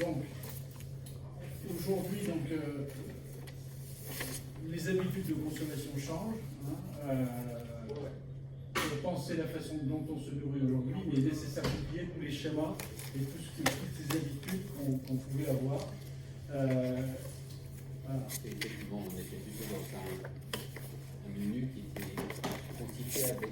Donc, aujourd'hui, les habitudes de consommation changent. Je pense que c'est la façon dont on se nourrit aujourd'hui, mais il est nécessaire d'oublier tous les schémas et toutes ces habitudes qu'on pouvait avoir. Voilà. Effectivement, on était plutôt dans un menu qui était constitué avec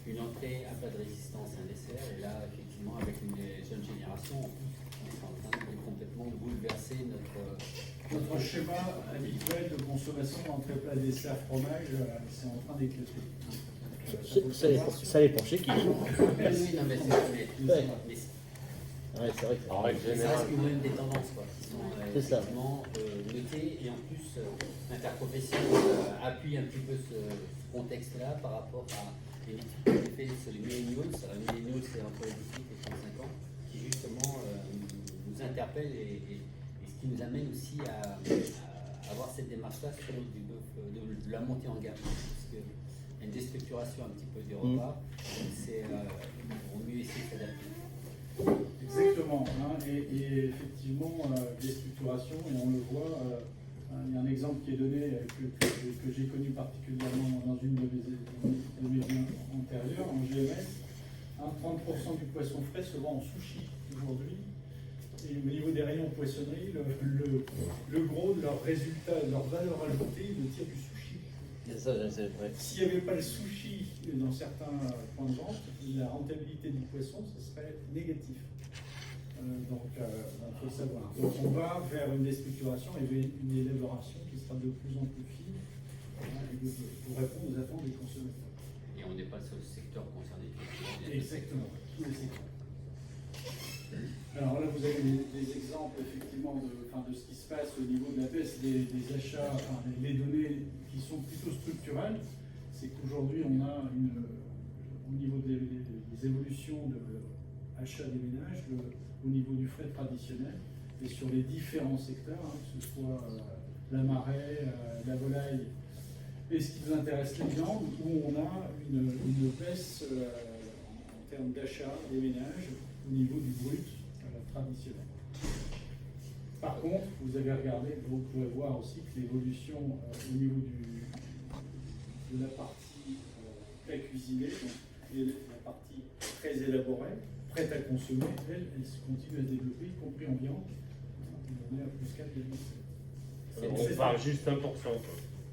une entrée, un plat de résistance, un dessert, et là, effectivement, avec une jeune génération, on est en train de complètement bouleverser notre schéma habituel de consommation entre plat, dessert, fromage, c'est en train d'éclater. Ça dépend chez qui. Oui, non, mais c'est vrai que En règle ça générale. reste quand même des tendances quoi, qui sont C'est ça. effectivement notées, et en plus l'interprofession appuie un petit peu ce contexte-là par rapport à une étude qui a été faite sur les millennials. Les millennials, c'est entre les 18 et 35 ans, qui justement nous interpelle et ce qui nous amène aussi à avoir cette démarche-là sur de la montée en gamme. Parce que une déstructuration un petit peu du repas, c'est vaut mieux essayer de s'adapter. Exactement, et effectivement, déstructuration, et on le voit, il y a un exemple qui est donné que j'ai connu particulièrement dans une de mes vies antérieures, en GMS. 30% du poisson frais se vend en sushi aujourd'hui. Et au niveau des rayons poissonnerie, le gros de leur résultat, de leur valeur ajoutée, le tire du sushi. S'il n'y avait pas le sushi dans certains points de vente, la rentabilité du poisson, ce serait négatif. Donc, il faut savoir. Donc, on va vers une déstructuration et une élaboration qui sera de plus en plus fine pour répondre aux attentes des consommateurs. Et on n'est pas sur le secteur concerné. Exactement, tous les secteurs. Alors là, vous avez des exemples effectivement de ce qui se passe au niveau de la baisse des achats, les données qui sont plutôt structurelles. C'est qu'aujourd'hui, on a au niveau des évolutions de achat des ménages, au niveau du frais traditionnel, et sur les différents secteurs, que ce soit la marée, la volaille, et ce qui nous intéresse, les viandes, où on a une baisse en termes d'achat des ménages au niveau du brut traditionnel. Par contre, vous avez regardé, vous pouvez voir aussi que l'évolution au niveau de la partie prêt cuisinée, et la partie très élaborée, prête à consommer, elle se continue à se développer, y compris en viande. On est à plus 4,7. On parle juste 1%. Quoi.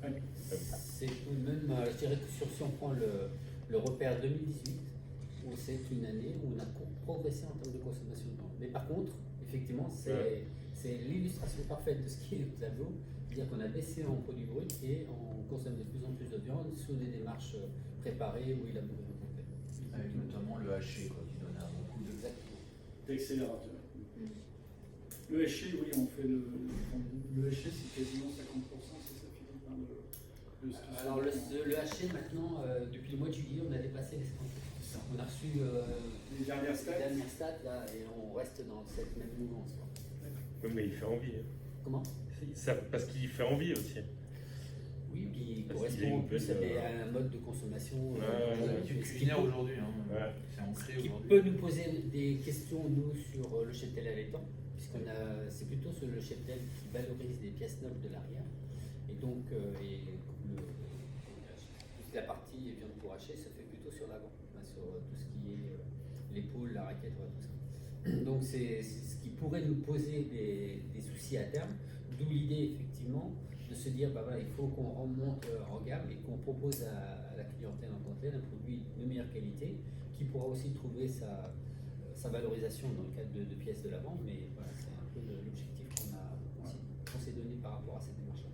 Ouais. C'est tout de même, je dirais que si on prend le repère 2018, où c'est une année où on a progressé en termes de consommation de viande. Mais par contre, effectivement, c'est l'illustration parfaite de ce qui est le tableau, c'est-à-dire qu'on a baissé en produits bruts et on consomme de plus en plus de viande sous des démarches préparées ou élaborées. Avec notamment le haché, quoi, qui donne beaucoup d'accélérateur. Le haché, oui, on fait le haché, c'est quasiment 50%, c'est ça, Philippe, de ce qui Alors le haché, maintenant, depuis le mois de juillet, on a dépassé les 50%. On a reçu les dernières stats là, et on reste dans cette même mouvance. Oui, mais il fait envie. Comment Parce qu'il fait envie aussi. Oui, puis il Parce correspond en plus à un mode de consommation. culinaire aujourd'hui, c'est ancré Qui aujourd'hui. peut nous poser des questions, nous, sur le cheptel allaitant, c'est plutôt sur le cheptel qui valorise les pièces neuves de l'arrière. Et donc, toute la partie viande pour hacher se fait plutôt sur l'avant, sur tout ce qui est l'épaule, la raquette, tout ça. Donc, c'est ce qui pourrait nous poser des soucis à terme, d'où l'idée, effectivement, de se dire, il faut qu'on remonte en gamme et qu'on propose à la clientèle en tant que telle un produit de meilleure qualité qui pourra aussi trouver sa valorisation dans le cadre de pièces de la vente, mais voilà, c'est un peu l'objectif qu'on s'est donné par rapport à cette démarche-là.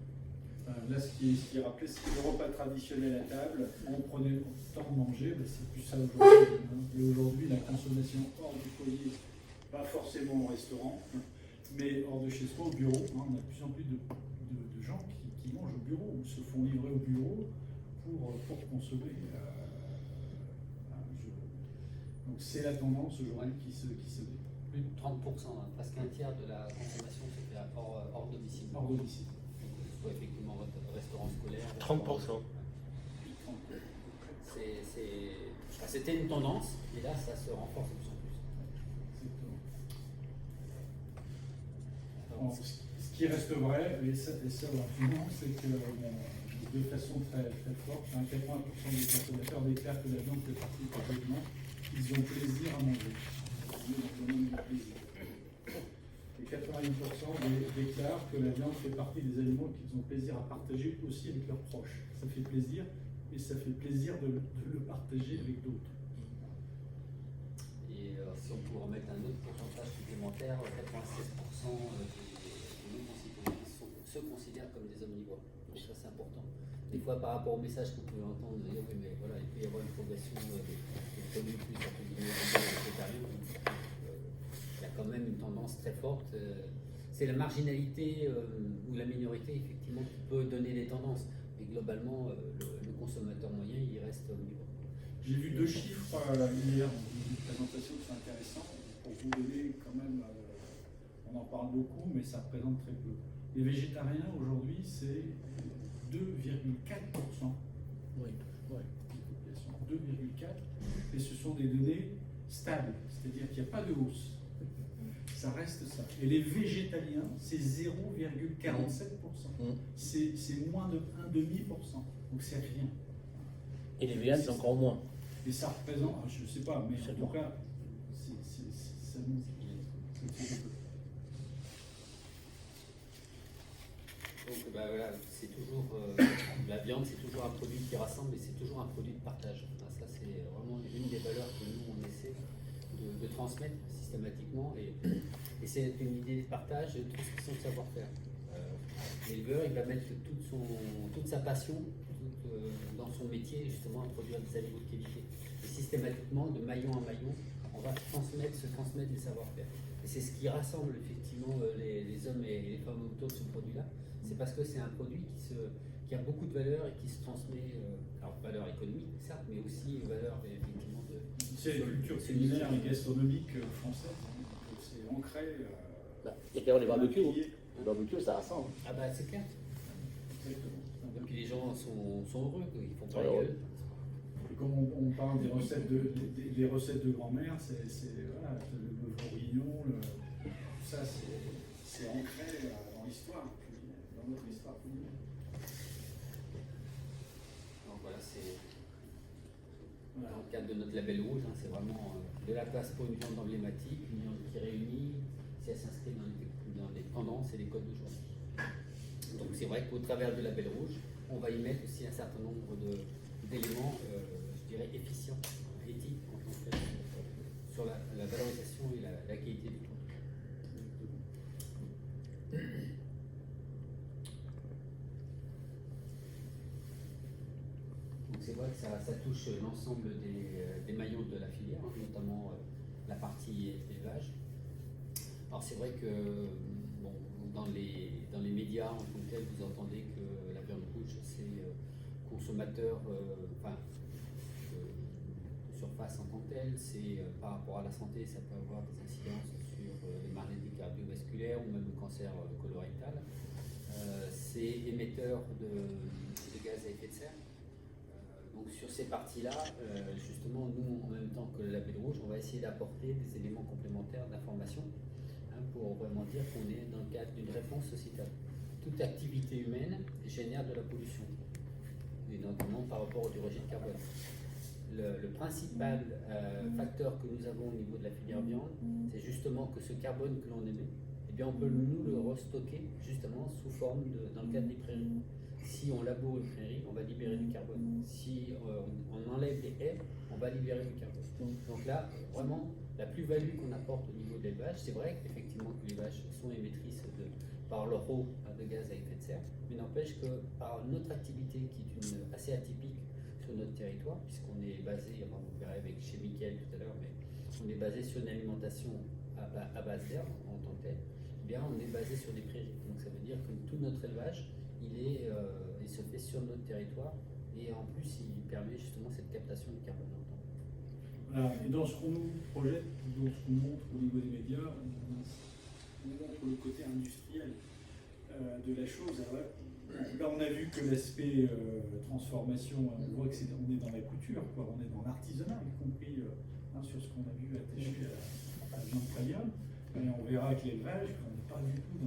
Là, ce qui est rappelé, c'est que le repas traditionnel à table, on prenait le temps de manger, c'est plus ça aujourd'hui. Et aujourd'hui, la consommation hors du foyer, pas forcément au restaurant, mais hors de chez soi, au bureau. On a de plus en plus de gens qui mangent au bureau ou se font livrer au bureau pour consommer. Donc c'est la tendance aujourd'hui qui se développe. Plus de 30%, presque un tiers de la consommation se fait hors domicile. Hors domicile. Soit effectivement restaurant scolaire. 30%. C'est C'était une tendance, et là, ça se renforce de plus en plus. Exactement. Alors, ce qui reste vrai, et ça vraiment, c'est que de façon très, très forte, 80% des consommateurs déclarent que la viande fait partie de leur aliments qu'ils ont plaisir à manger. Et 80% déclarent que la viande fait partie des aliments qu'ils ont plaisir à partager aussi avec leurs proches. Ça fait plaisir, et ça fait plaisir de le partager avec d'autres. Et si on pouvait remettre un autre pourcentage supplémentaire, 96% de nos concitoyens se considèrent comme des omnivores. Donc ça c'est important. Des fois par rapport au message que vous pouvez entendre, dire oui mais voilà, il peut y avoir une progression des produits plus végétariens. Il y a quand même une tendance très forte. C'est la marginalité ou la minorité effectivement qui peut donner des tendances. Mais globalement, le consommateur moyen, il reste omnivore. J'ai vu 2 chiffres hier dans une présentation qui sont intéressants pour vous donner quand même, on en parle beaucoup, mais ça représente très peu. Les végétariens aujourd'hui, c'est 2,4%. Oui. Ouais. 2,4%. Et ce sont des données stables, c'est-à-dire qu'il n'y a pas de hausse. Ça reste ça. Et les végétaliens, c'est 0,47%. C'est moins de 1,5%. Donc c'est rien. Et les véganes, c'est encore moins. Et ça représente, je ne sais pas, mais en tout cas, ça nous fait peu. Donc voilà, c'est toujours la viande, c'est toujours un produit qui rassemble, mais c'est toujours un produit de partage. Ça, c'est vraiment une des valeurs que nous on essaie de transmettre systématiquement, et c'est une idée de partage de tout ce qui sont de savoir-faire. L'éleveur, il va mettre toute sa passion dans son métier, justement, à produire des aliments de qualité. Et systématiquement, de maillon en maillon, on va se transmettre des savoir-faire. Et c'est ce qui rassemble effectivement les hommes et les femmes autour de ce produit-là. C'est parce que c'est un produit qui a beaucoup de valeur et qui se transmet, alors valeur économique, certes, mais aussi valeur effectivement de... C'est la culture culinaire et gastronomique française, c'est ancré. Et puis on les barbecues. Le barbecue, ça rassemble. Ah bah c'est clair. Exactement. Et puis les gens sont heureux, ils font pas Ouais, la ouais. gueule. Et comme on parle des recettes de grand-mère, c'est voilà, le bœuf bourguignon, tout ça, c'est ancré dans l'histoire, dans notre histoire culinaire. Donc voilà, c'est Voilà. dans le cadre de notre label rouge, hein, c'est vraiment de la place pour une viande emblématique, une viande qui réunit, si elle s'inscrit dans les tendances et les codes d'aujourd'hui. Donc c'est vrai qu'au travers du label rouge, on va y mettre aussi un certain nombre d'éléments, je dirais, efficients, éthiques, en tant que tel, sur la valorisation et la qualité du produit. Donc c'est vrai que ça touche l'ensemble des maillons de la filière, hein, notamment la partie élevage. Alors c'est vrai que bon, dans les médias en tant que tel, vous entendez que la viande rouge c'est consommateur, de surface en tant que tel, c'est par rapport à la santé, ça peut avoir des incidences sur les maladies cardiovasculaires ou même le cancer colorectal. C'est émetteur de gaz à effet de serre. Donc sur ces parties-là, justement, nous, en même temps que le label rouge, on va essayer d'apporter des éléments complémentaires d'information, hein, pour vraiment dire qu'on est dans le cadre d'une réponse sociétale. Toute activité humaine génère de la pollution, et notamment par rapport au dioxyde de carbone. Le principal facteur que nous avons au niveau de la filière viande, c'est justement que ce carbone que l'on émet, eh bien on peut nous le restocker justement sous forme dans le cadre des prairies. Si on laboure une prairie, on va libérer du carbone. Si on enlève les haies, on va libérer du carbone. Donc là, vraiment, la plus-value qu'on apporte au niveau de l'élevage, c'est vrai qu'effectivement que les vaches sont émettrices par leur eau de gaz à effet de serre, mais n'empêche que par notre activité qui est assez atypique sur notre territoire, puisqu'on est basé, enfin, vous verrez avec chez Mickaël tout à l'heure, mais on est basé sur une alimentation à base d'herbe en tant que telle, eh bien on est basé sur des prairies. Donc ça veut dire que tout notre élevage, il se fait sur notre territoire, et en plus il permet justement cette captation de carbone. Voilà. Et dans ce qu'on nous projette, dans ce qu'on montre au niveau des médias, on montre le côté industriel. de la chose. Alors là, on a vu que l'aspect transformation, on voit que on est dans la couture, quoi. On est dans l'artisanat, y compris sur ce qu'on a vu attaché à la viande premium. Et on verra que l'élevage, on n'est pas du tout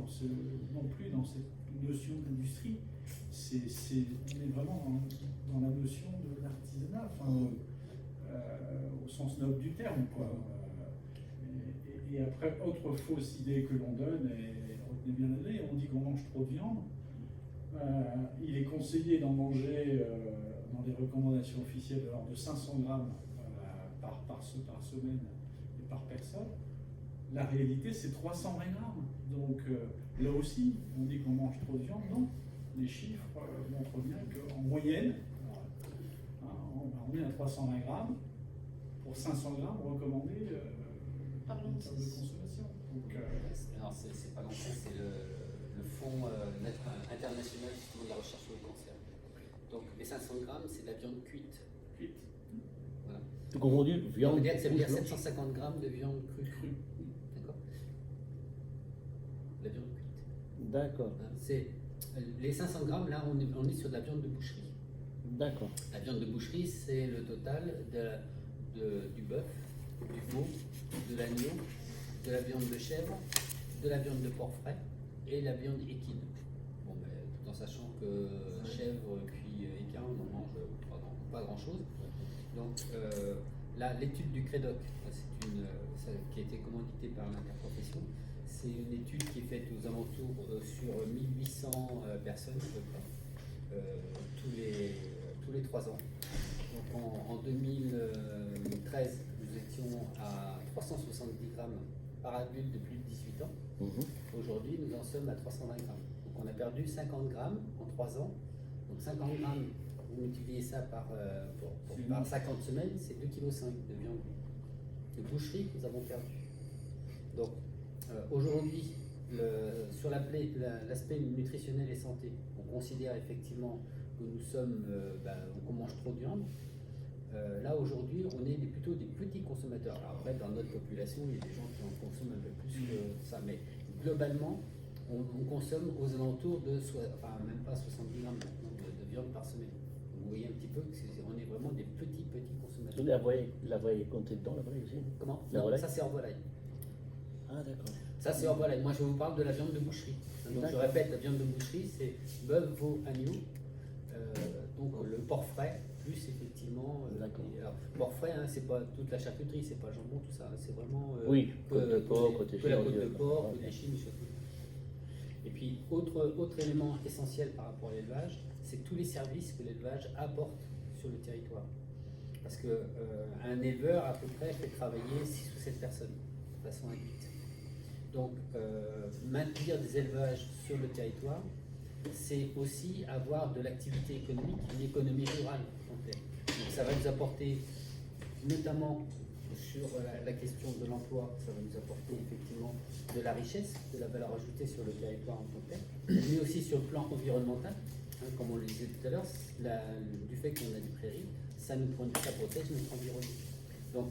non plus dans cette notion d'industrie. On est vraiment dans la notion de l'artisanat, au sens noble du terme, quoi. Et après, autre fausse idée que l'on donne, et retenez bien l'idée, on dit qu'on mange trop de viande. Il est conseillé d'en manger dans les recommandations officielles de 500 grammes par semaine et par personne. La réalité, c'est 320 grammes. Donc là aussi, on dit qu'on mange trop de viande. Non, les chiffres montrent bien qu'en moyenne, on est à 320 grammes. Pour 500 grammes recommandés en termes de consommation. Donc, non, c'est pas grand-chose, c'est le Fonds international justement de la recherche sur le cancer. Donc les 500 grammes, c'est de la viande cuite. Voilà. Tout confondu, viande. Ça veut dire 750 grammes de viande crue. D'accord. La viande cuite. D'accord. C'est les 500 grammes, là, on est sur de la viande de boucherie. D'accord. La viande de boucherie, c'est le total du bœuf, du veau, de l'agneau, de la viande de chèvre, de la viande de porc frais et la viande équine. Bon, mais, tout en sachant que chèvre puis équin, on en mange pas grand-chose. Donc là, l'étude du CREDOC, qui a été commanditée par l'interprofession, c'est une étude qui est faite aux alentours sur 1800 personnes à peu près, tous les 3 ans. Donc en 2013, nous étions à 370 grammes par adulte de plus de 18 ans. Aujourd'hui, nous en sommes à 320 grammes. Donc on a perdu 50 grammes en 3 ans. Donc 50 grammes, vous multipliez ça par 50 semaines, c'est 2,5 kg de viande de boucherie que nous avons perdu. Donc aujourd'hui, sur l'aspect nutritionnel et santé, on considère effectivement que nous sommes, qu'on mange trop de viande. Là aujourd'hui, on est plutôt des petits consommateurs. Alors après, dans notre population, il y a des gens qui en consomment un peu plus que ça, mais globalement, on consomme aux alentours de, même pas 70 grammes maintenant de viande par semaine. Vous voyez un petit peu qu'on est vraiment des petits consommateurs. La volaille est comptée dedans, la volaille aussi? Comment? La Non, volaille? ça c'est hors volaille. Ah d'accord. Ça c'est hors volaille. Moi je vous parle de la viande de boucherie. Donc je répète, la viande de boucherie c'est bœuf, veau, agneau. Donc le porc frais, plus effectivement. Alors, porc frais, c'est pas toute la charcuterie, c'est pas le jambon, tout ça. C'est vraiment. Oui, côte de porc, côté la côte de chèvre, porc, côté chine, surtout. Et puis, autre élément essentiel par rapport à l'élevage, c'est tous les services que l'élevage apporte sur le territoire. Parce qu'un éleveur, à peu près, fait travailler 6 ou 7 personnes de façon induite. Donc, maintenir des élevages sur le territoire, c'est aussi avoir de l'activité économique, une économie rurale complète. Donc, ça va nous apporter, notamment sur la question de l'emploi, ça va nous apporter effectivement de la richesse, de la valeur ajoutée sur le territoire en tant que tel, mais aussi sur le plan environnemental, comme on le disait tout à l'heure, du fait qu'on a des prairies, ça protège notre environnement. Donc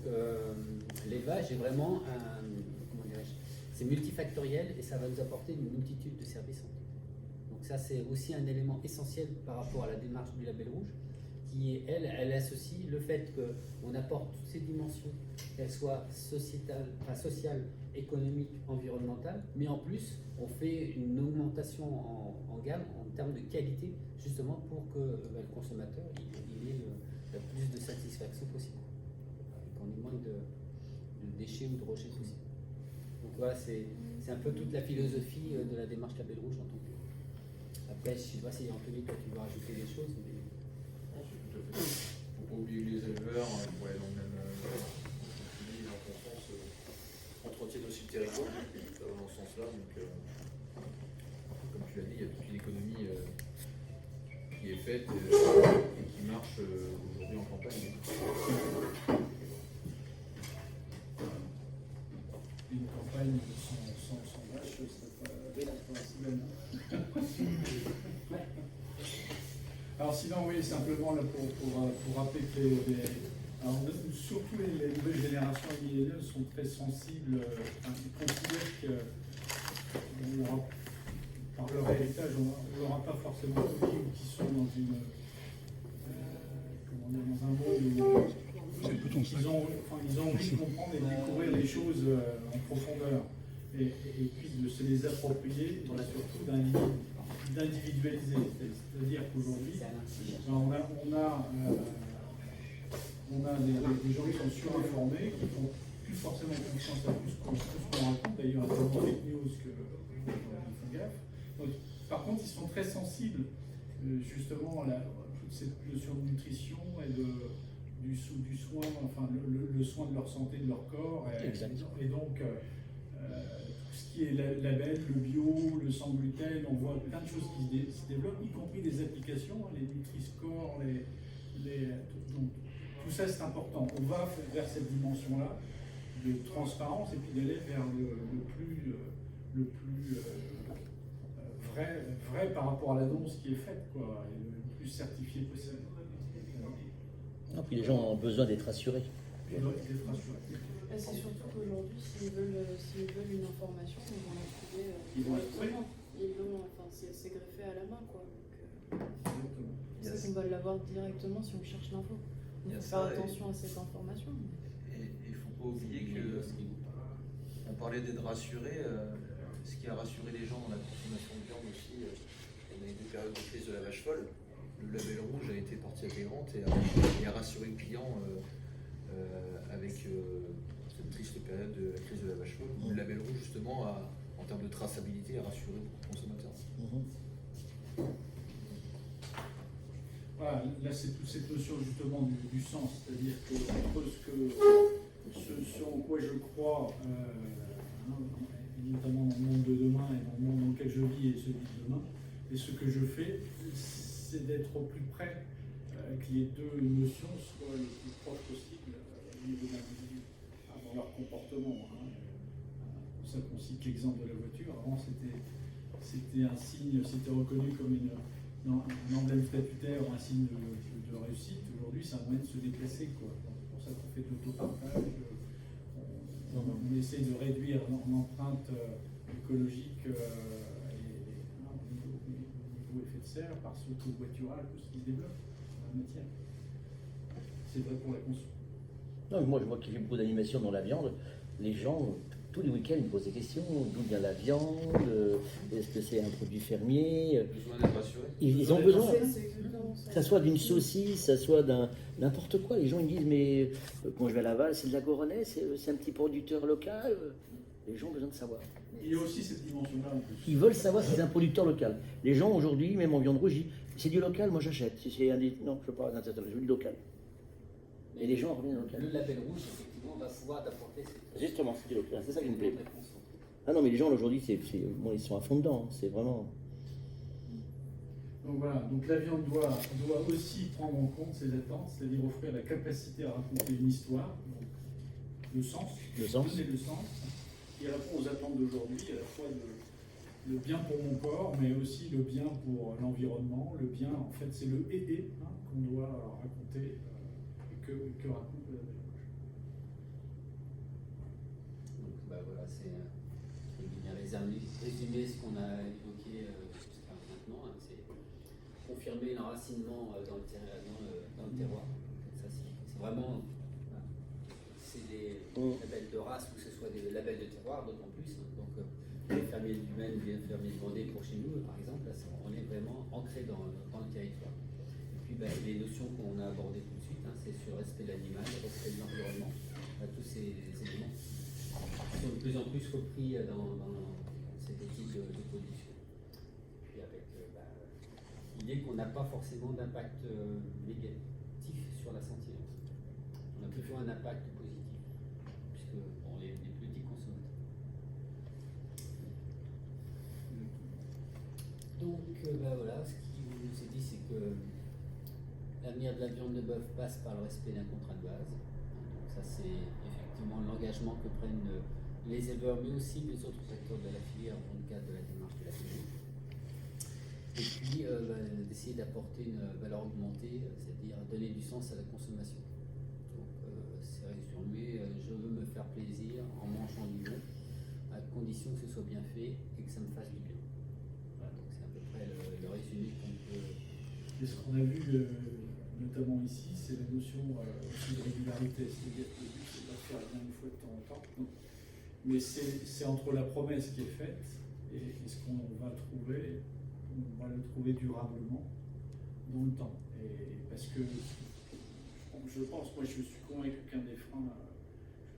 l'élevage est vraiment c'est multifactoriel et ça va nous apporter une multitude de services en tout. Donc ça c'est aussi un élément essentiel par rapport à la démarche du label rouge, qui est, elle associe le fait qu'on apporte toutes ces dimensions, qu'elles soient sociétales, sociales, économiques, environnementales, mais en plus, on fait une augmentation en gamme en termes de qualité, justement pour que le consommateur il ait le plus de satisfaction possible, et qu'on ait moins de déchets ou de rejets possible. Donc voilà, c'est un peu toute la philosophie de la démarche label rouge en tant que. Après, je ne sais pas si Anthony, toi tu veux rajouter des choses, mais. Il ne faut pas oublier que les éleveurs, pour aller dans le même sens, entretiennent aussi le territoire, ça va dans ce sens-là. Donc, comme tu l'as dit, il y a toute une économie qui est faite et qui marche aujourd'hui en campagne. Une campagne sans vache, ça pas si bien. Alors sinon, oui, simplement là, pour rappeler que surtout les nouvelles générations milléniales sont très sensibles, ils considèrent que par leur héritage, on n'aura pas forcément envie ou qui sont dans une, comment dire, dans un monde où ils ont envie de comprendre et de découvrir les choses en profondeur et puis de se les approprier et surtout d'individualiser. C'est-à-dire qu'aujourd'hui, on a des gens qui sont surinformés, qui font plus forcément confiance à tout ce qu'on raconte, d'ailleurs, à tellement fake news qu'ils font gaffe. Donc, par contre, ils sont très sensibles justement à toute cette notion de nutrition et du soin, enfin le soin de leur santé, de leur corps. Et donc, tout ce qui est label, le bio, le sans gluten, on voit plein de choses qui se développent, y compris des applications, les Nutri-Score, donc, tout ça c'est important. On va vers cette dimension-là de transparence et puis d'aller vers le plus vrai par rapport à l'annonce qui est faite, quoi, et le plus certifié possible. Et puis les gens ont besoin d'être rassurés. D'être rassurés. C'est surtout qu'aujourd'hui, s'ils veulent une information, ils vont la trouver Ils vont la trouver. Enfin, c'est greffé à la main, quoi. Exactement. C'est qu'on va l'avoir directement si on cherche l'info. Il y Il a faut ça, faire attention à cette information. Et il ne faut pas oublier que on parlait d'être rassuré. Ce qui a rassuré les gens dans la consommation de viande aussi, on a eu des périodes de crise de la vache folle. Le label rouge a été partie intégrante et a rassuré le client avec cette triste période de la crise de la vache folle. Le label rouge, justement, en termes de traçabilité, a rassuré beaucoup de consommateurs. Voilà, là c'est toute cette notion justement du sens, c'est-à-dire que entre ce en quoi je crois, notamment dans le monde de demain et dans le monde dans lequel je vis et celui de demain, et ce que je fais, c'est d'être au plus près, que les deux notions soient le plus proches possible au niveau de l'individu, dans leur comportement. C'est pour ça qu'on cite l'exemple de la voiture. Avant c'était un signe, c'était reconnu comme un emblème statutaire ou un signe de réussite. Aujourd'hui, c'est un moyen de se déplacer, quoi. C'est pour ça qu'on fait de l'autopartage. On essaie de réduire l'empreinte écologique au niveau effet de serre par ce covoiturage, tout ce qui se développe dans la matière. C'est vrai pour la conso. Non, mais moi, je vois qu'il y a beaucoup d'animations dans la viande. Les gens, tous les week-ends, ils me posent des questions. D'où vient la viande? Est-ce que c'est un produit fermier? Besoin d'être rassuré. Ils ont besoin. C'est exactement ça. Que ça soit d'une saucisse, ça soit d'un n'importe quoi. Les gens ils disent mais quand je vais à Laval, c'est de la Goronnais, c'est un petit producteur local. Les gens ont besoin de savoir. Il y a aussi cette dimension-là en plus. Ils veulent savoir si c'est un producteur local. Les gens aujourd'hui, même en viande rouge, disent c'est du local, moi j'achète. Si c'est non, je veux pas, je veux du local. Et les gens reviennent au local. Le label rouge, effectivement, va pouvoir t'apporter cette Justement, c'est du local. C'est ça qui me plaît. réponse. Ah non, mais les gens aujourd'hui, bon, ils sont à fond dedans. C'est vraiment. Donc voilà, donc la viande doit aussi prendre en compte ses attentes, c'est-à-dire offrir la capacité à raconter une histoire, donc le sens, donner le sens, qui répond aux attentes d'aujourd'hui, à la fois le bien pour mon corps, mais aussi le bien pour l'environnement. Le bien, en fait, c'est le qu'on doit raconter et que raconte la viande. Donc voilà, c'est bien résumer ce qu'on a évoqué jusqu'à maintenant. C'est confirmer l'enracinement dans le terroir. Ça, c'est vraiment des labels de race ou que ce soit des labels de terroir, d'autant plus. Donc les fermiers du Maine, les fermiers de Vendée pour chez nous, par exemple, là, on est vraiment ancré dans le territoire. Et puis les notions qu'on a abordées tout de suite, c'est sur le respect de l'animal, le respect de l'environnement, tous ces éléments sont de plus en plus repris dans cette éthique de production. Puis avec l'idée qu'on n'a pas forcément d'impact négatif sur la santé. On a plutôt un impact positif, puisque on est des petits consommateurs. Donc voilà, ce qui nous est dit, c'est que l'avenir de la viande de bœuf passe par le respect d'un contrat de base. Donc ça, c'est effectivement l'engagement que prennent les éleveurs, mais aussi les autres acteurs de la filière dans le cadre de la démarche de la FDJ. Et puis d'essayer d'apporter une valeur augmentée, c'est-à-dire donner du sens à la consommation. Donc c'est résumé, je veux me faire plaisir en mangeant du bon, à condition que ce soit bien fait et que ça me fasse du bien. Voilà. résumé qu'on peut. Et ce qu'on a vu notamment ici, c'est la notion aussi de régularité. C'est-à-dire que le but, c'est pas de faire rien une fois de temps en temps. Mais c'est entre la promesse qui est faite et ce qu'on va trouver, on va le trouver durablement dans le temps. Et parce que je pense, moi je suis convaincu qu'un des freins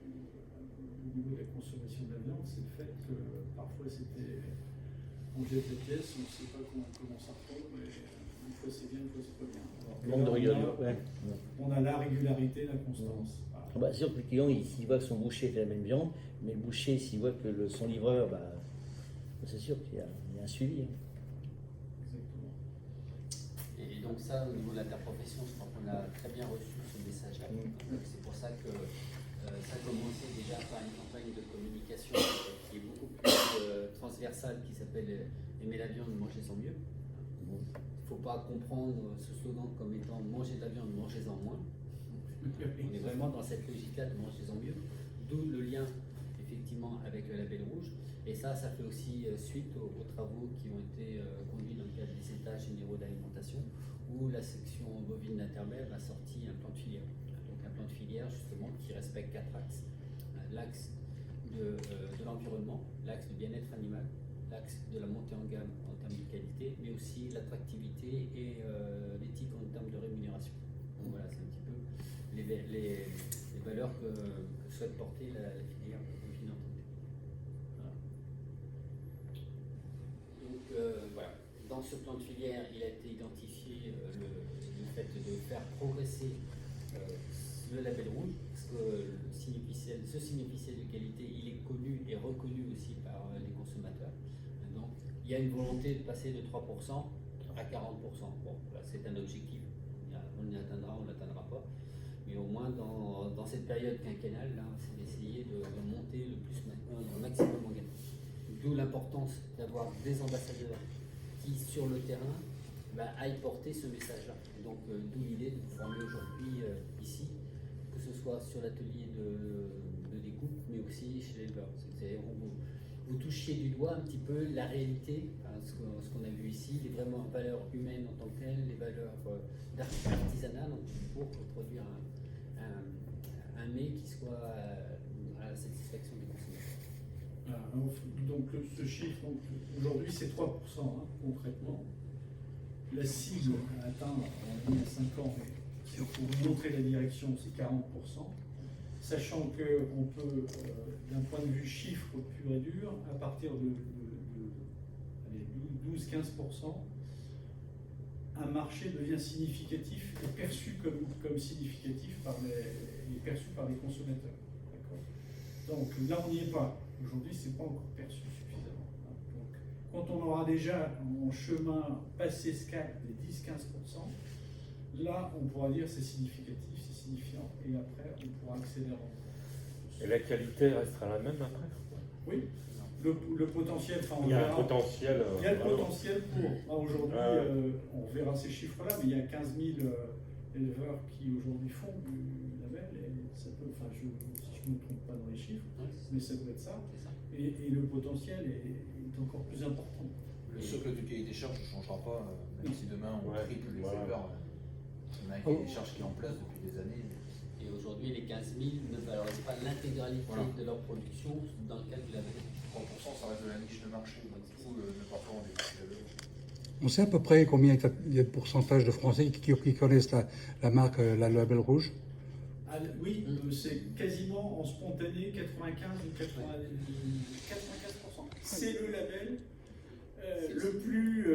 au niveau de la consommation de la viande, c'est le fait que parfois c'était on jette les pièces, on ne sait pas comment ça retombe, et une fois c'est bien, une fois c'est pas bien. Alors que Manque de là, rigueur. Ouais. on a la régularité, la constance. Voilà. Ah bah, c'est sûr que le client, s'il voit que son boucher fait la même viande, mais le boucher, s'il voit que son livreur, bah, c'est sûr qu'il y a un suivi. Hein. Exactement. Et donc ça, au niveau de l'interprofession, je crois qu'on a très bien reçu ce message-là. Donc c'est pour ça que ça a commencé déjà par une campagne de communication qui est beaucoup plus transversale, qui s'appelle Aimer la viande, mangez-en mieux. Il ne faut pas comprendre ce slogan comme étant mangez de la viande, mangez-en moins. On est vraiment dans cette logique-là de mangez-en mieux. D'où le lien effectivement avec le label rouge. Et ça fait aussi suite aux travaux qui ont été conduits dans le cadre des états généraux d'alimentation, où la section bovine d'Interbev a sorti un plan de filière. Donc un plan de filière justement qui respecte 4 axes. L'axe de l'environnement, l'axe du bien-être animal, l'axe de la montée en gamme en termes de qualité, mais aussi l'attractivité et l'éthique en termes de rémunération. Donc voilà, c'est un petit peu les valeurs que souhaite porter la filière bovine en tant que telle. Donc voilà, dans ce plan de filière, il a été identifié le fait de faire progresser le label rouge, parce que ce significiel de qualité, il est connu et reconnu aussi par les consommateurs. Donc il y a une volonté de passer de 3% à 40%. Bon, là, c'est un objectif, on y atteindra, on ne l'atteindra pas. Mais au moins dans cette période quinquennale, là, c'est d'essayer de monter le plus au maximum en gamme. D'où l'importance d'avoir des ambassadeurs qui, sur le terrain, aillent porter ce message-là. Donc d'où l'idée de vous former aujourd'hui ici, que ce soit sur l'atelier de découpe, mais aussi chez l'éleveur. C'est-à-dire vous touchiez du doigt un petit peu la réalité, ce qu'on a vu ici, les vraiment valeurs humaines en tant que telles, les valeurs d'artisanat, donc pour produire un mets qui soit à la satisfaction des consommateurs. Donc ce chiffre, aujourd'hui c'est 3% concrètement. La cible à atteindre en 5 ans, pour vous montrer la direction, c'est 40%. Sachant qu'on peut, d'un point de vue chiffre pur et dur, à partir de 12-15%, un marché devient significatif et perçu comme significatif par les consommateurs. Donc là, on n'y est pas. Aujourd'hui, ce n'est pas encore perçu suffisamment. Donc, quand on aura déjà en chemin passé ce cap des 10-15%, là, on pourra dire c'est significatif, c'est signifiant, et après, on pourra accélérer. Et la qualité restera la même après? Oui. Le potentiel, enfin, on il y a verra. Un potentiel. Il y a le potentiel pour. Aujourd'hui, on verra ces chiffres-là, mais il y a 15 000 éleveurs qui aujourd'hui font du label, et ça peut, enfin, si je ne me trompe pas dans les chiffres, mais ça doit être ça. Et le potentiel est encore plus important. Le socle de qualité des charges ne changera pas, même si demain on triple les éleveurs. Il y a un cahier des charges qui est en place depuis des années. Et aujourd'hui, les 15 000 ne valorisent pas l'intégralité de leur production dans le cadre du label. 30%, ça reste de la niche de marché, donc du coup, ne pas prendre des labels. On sait à peu près combien il y a de pourcentage de Français qui connaissent la marque, la label rouge? Oui, c'est quasiment en spontané 95 ou 95%. C'est le label le plus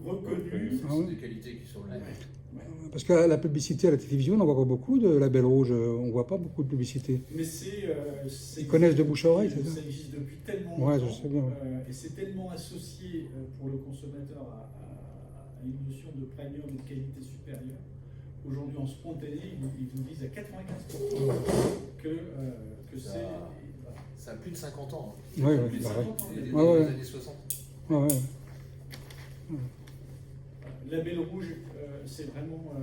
reconnu. C'est des qualités qui sont là. Parce que la publicité à la télévision, on n'en voit pas beaucoup de label rouge, on ne voit pas beaucoup de publicité. Mais c'est ils connaissent de bouche à oreille, c'est ça? Ça existe depuis tellement longtemps. Ouais, je sais bien. Et c'est tellement associé pour le consommateur à une notion de premium et de qualité supérieure. Aujourd'hui, en spontané, ils vous disent à 95% que c'est. Ça a plus de 50 ans. Oui, plus de 50 ans, des années 60. Ouais. Label rouge, c'est vraiment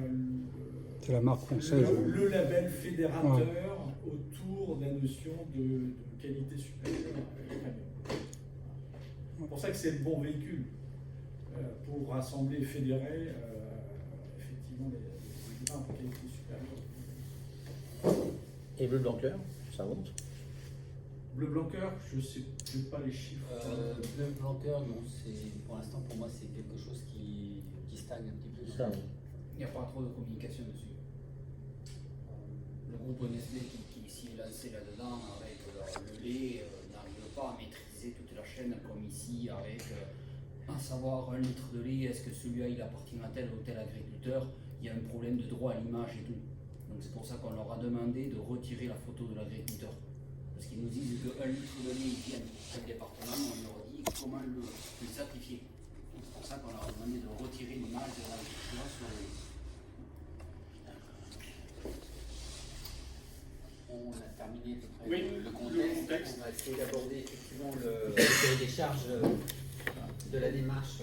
c'est la marque française. Le label fédérateur autour de la notion de qualité supérieure. C'est pour ça que c'est le bon véhicule. pour rassembler et fédérer effectivement les vins de qualité supérieure. Et bleu blanc cœur, ça monte. Bleu blanc cœur, je ne sais pas les chiffres. Bleu blanc cœur, non, pour l'instant pour moi c'est quelque chose qui stagne un petit peu. Ça, oui. Il n'y a pas trop de communication dessus. Le groupe Nestlé qui s'y est lancé là-dedans avec le lait n'arrive pas à maîtriser toute la chaîne comme ici avec à savoir 1 litre de lait, est-ce que celui-là il appartient à tel ou tel agriculteur, il y a un problème de droit à l'image et tout. Donc c'est pour ça qu'on leur a demandé de retirer la photo de l'agriculteur. Parce qu'ils nous disent que 1 litre de lait vient de tel département, on leur dit comment le sacrifier. Donc c'est pour ça qu'on leur a demandé de retirer l'image de l'agriculteur sur le lait. On a terminé à peu près Oui, le contexte. On va essayer d'aborder effectivement le cahier des charges de la démarche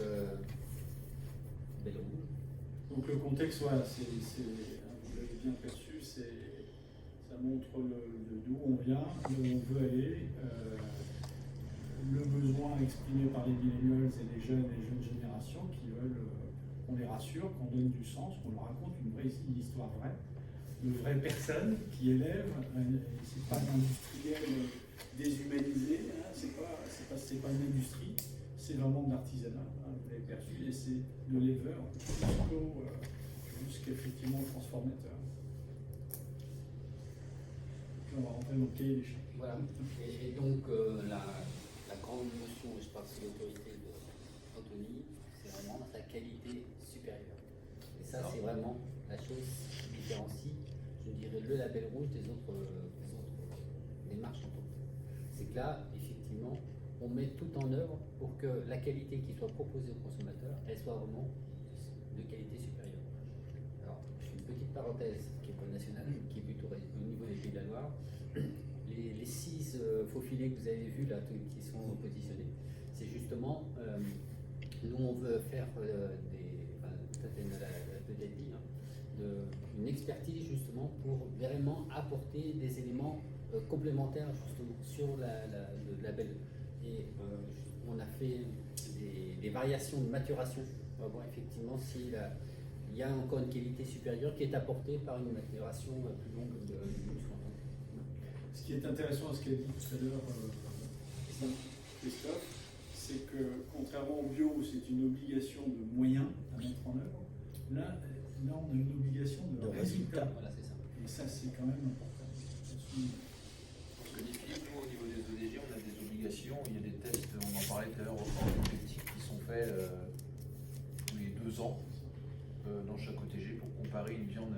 Belle Rouge. Donc le contexte, voilà, vous l'avez bien perçu, ça montre d'où on vient, où on veut aller, le besoin exprimé par les millennials et les jeunes générations qui veulent qu'on les rassure, qu'on donne du sens, qu'on leur raconte une histoire vraie, de vraies personnes qui élèvent. C'est pas un industriel déshumanisé, hein, c'est pas une industrie, c'est vraiment de l'artisanat, hein, vous l'avez perçu, et c'est de l'éleveur jusqu'effectivement le transformateur. Puis on va rentrer dans le cahier des charges. Voilà. Et donc la grande notion, je parle sous l'autorité d'Anthony, c'est vraiment sa qualité supérieure. Et ça, c'est vraiment la chose qui différencie, je dirais, le label rouge des autres démarches en tant que telles. C'est que là, effectivement, on met tout en œuvre pour que la qualité qui soit proposée au consommateur, elle soit vraiment de qualité supérieure. Alors, je fais une petite parenthèse qui n'est pas nationale, qui est plutôt au niveau des Pays de la Loire. Les 6 faux filets que vous avez vus là, qui sont positionnés, c'est justement, nous on veut faire peut-être dit, hein, une expertise justement pour vraiment apporter des éléments complémentaires justement sur le label. Et on a fait des variations de maturation pour voir effectivement s'il y a encore une qualité supérieure qui est apportée par une maturation plus longue du muscle. Ce qui est intéressant à ce qu'a dit tout à l'heure Christophe, c'est que contrairement au bio où c'est une obligation de moyens à mettre en œuvre, là on a une obligation de résultat. Voilà, c'est ça. Et ça c'est quand même important. Parce que définitivement, au niveau des ODG, on a des obligations, il y a des tests, on en parlait tout à l'heure, objectifs qui sont faits tous les 2 ans dans chaque OTG pour comparer une viande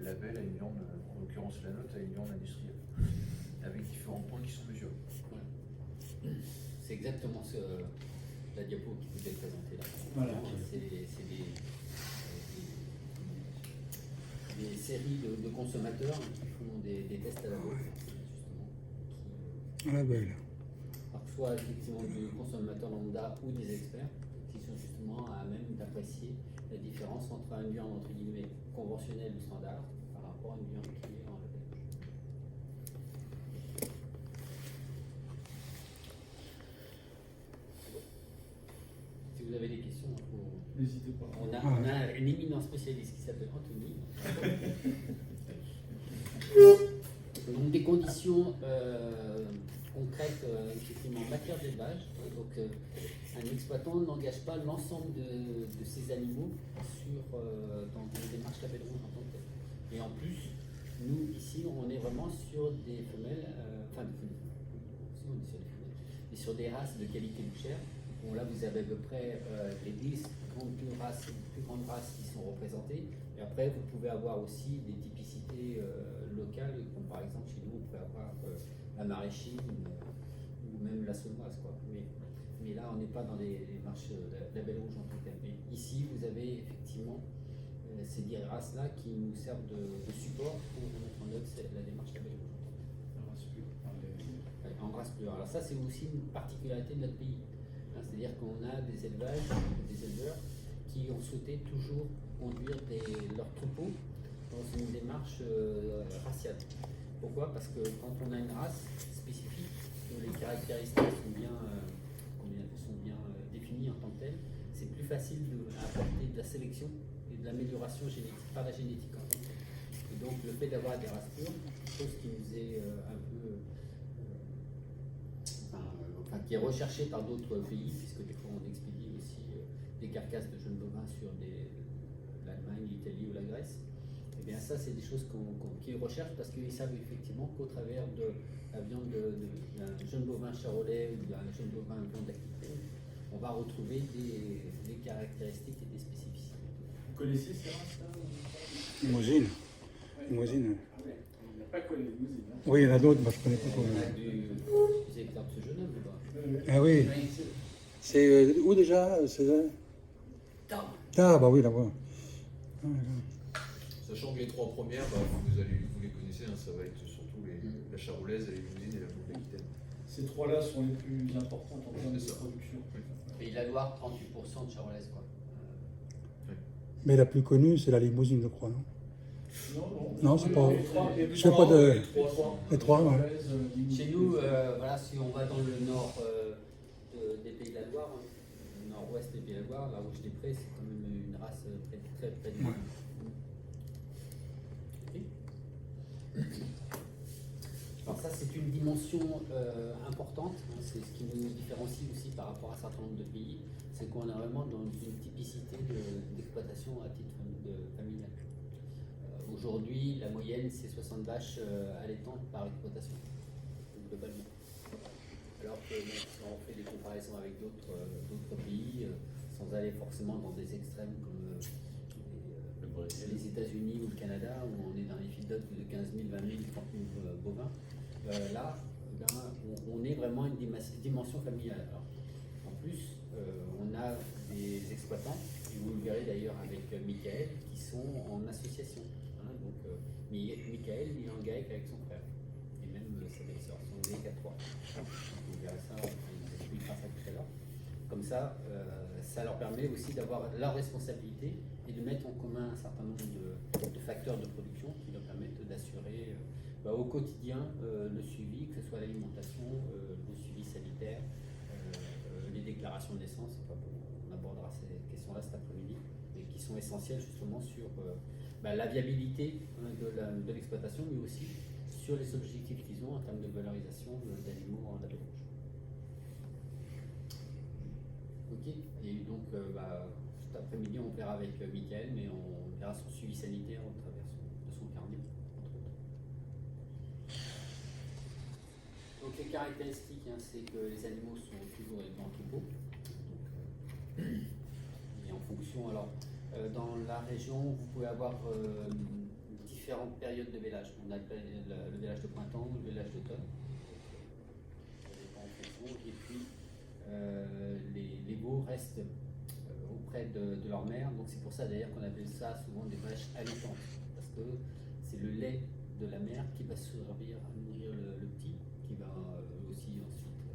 label à une viande, en l'occurrence la nôtre, à une viande industrielle, avec différents points qui sont mesurés. Ouais. C'est exactement la diapo qui vous est présentée là. Voilà. C'est des séries de consommateurs qui font des tests à la boîte, justement, À la belle. alors soit effectivement du consommateur lambda ou des experts qui sont justement à même d'apprécier la différence entre une viande entre guillemets conventionnelle ou standard par rapport à une viande qui est en label. Si vous avez des questions, N'hésitez pas. on a un éminent spécialiste qui s'appelle Anthony. Donc des conditions concrètes effectivement en matière d'élevage. Donc un exploitant n'engage pas l'ensemble de ses animaux dans une démarche label rouge en tant que tel. Et en plus, nous ici on est vraiment sur des femelles, enfin des femelles, aussi on est sur des femelles, mais sur des races de qualité bouchère. Bon, là, vous avez à peu près les 10 plus grandes races qui sont représentées. Et après, vous pouvez avoir aussi des typicités locales, comme par exemple chez nous, on peut avoir la maraîchine ou même la saunoise. Mais là, on n'est pas dans les marches label rouge en tant que tel. Mais ici, vous avez effectivement ces 10 races-là qui nous servent de support pour mettre en œuvre la démarche label rouge. En race pure. Alors ça, c'est aussi une particularité de notre pays. C'est-à-dire qu'on a des éleveurs qui ont souhaité toujours conduire leurs troupeaux dans une démarche raciale. Pourquoi? Parce que quand on a une race spécifique, où les caractéristiques sont bien définies en tant que telles, c'est plus facile d'apporter de la sélection et de l'amélioration génétique par la génétique en tant que telle. Et donc le fait d'avoir des races pures, chose qui nous est un peu qui est recherché par d'autres pays, puisque des fois on expédie aussi des carcasses de jeunes bovins sur l'Allemagne, l'Italie ou la Grèce. Et bien ça, c'est des choses qu'ils recherchent parce qu'ils savent effectivement qu'au travers de la viande d'un jeune bovin charolais ou d'un jeune bovin viande aquitaine, on va retrouver des caractéristiques et des spécificités. Vous connaissiez ces races-là? Limousine. Ouais. Limousine. Ah ouais. Il n'y a pas que les limousines. Hein. Oui, il y en a d'autres, moi je connais pas trop. On a vous avez de ce jeune homme ou pas? Ah oui. C'est où déjà? C'est bah oui, là-bas. Ah, Sachant que les trois premières, vous les connaissez, hein, ça va être surtout la charolaise, la limousine et la boucle aquitaine. Ces trois-là sont les plus importantes en termes de C'est ça. production. Pays de la Loire, 38% de charolaise, quoi. mais la plus connue, c'est la limousine, je crois, non? Non, c'est pas. Je sais pas de. Les trois, ouais. Chez nous, voilà, si on va dans le nord des Pays de la Loire, hein, le nord-ouest des Pays de la Loire, la Rouge des Prés, c'est quand même une race très près du monde. Alors ça, c'est une dimension importante, hein, c'est ce qui nous différencie aussi par rapport à un certain nombre de pays, c'est qu'on est vraiment dans une typicité d'exploitation à titre familial. Aujourd'hui, la moyenne, c'est 60 vaches allaitantes par exploitation, globalement. Alors que si on fait des comparaisons avec d'autres pays, sans aller forcément dans des extrêmes comme les États-Unis ou le Canada, où on est dans les filotes de 15 000, 20 000, 30 000 bovins, là, on est vraiment une dimension familiale. Alors, en plus, on a des exploitants, et vous le verrez d'ailleurs avec Michael, qui sont en association. Hein, donc, Michael, il est en GAEC avec son frère, et même sa belle-sœur, son GAEC à 3. Vous verrez ça, on expliquera ça tout à l'heure. Comme ça, ça leur permet aussi d'avoir leur responsabilité et de mettre en commun un certain nombre de facteurs de production qui leur permettent d'assurer au quotidien le suivi, que ce soit l'alimentation, le suivi sanitaire, les déclarations de naissance. Enfin, bon, on abordera ces questions-là cet après-midi, mais qui sont essentielles justement sur la viabilité de l'exploitation, mais aussi sur les objectifs qu'ils ont en termes de valorisation d'aliments en label rouge. Ok, et donc cet après-midi on verra avec Michael, mais on verra son suivi sanitaire au travers de son carnet, entre autres. Donc les caractéristiques, hein, c'est que les animaux sont toujours élevés en troupeau. Et en fonction, alors dans la région, vous pouvez avoir différentes périodes de vélage. On a le vélage de printemps, le vélage d'automne. Ça dépend en fonction. Et puis les veaux restent auprès de leur mère, donc c'est pour ça d'ailleurs qu'on appelle ça souvent des vaches allaitantes, parce que c'est le lait de la mère qui va servir à nourrir le petit, qui va aussi ensuite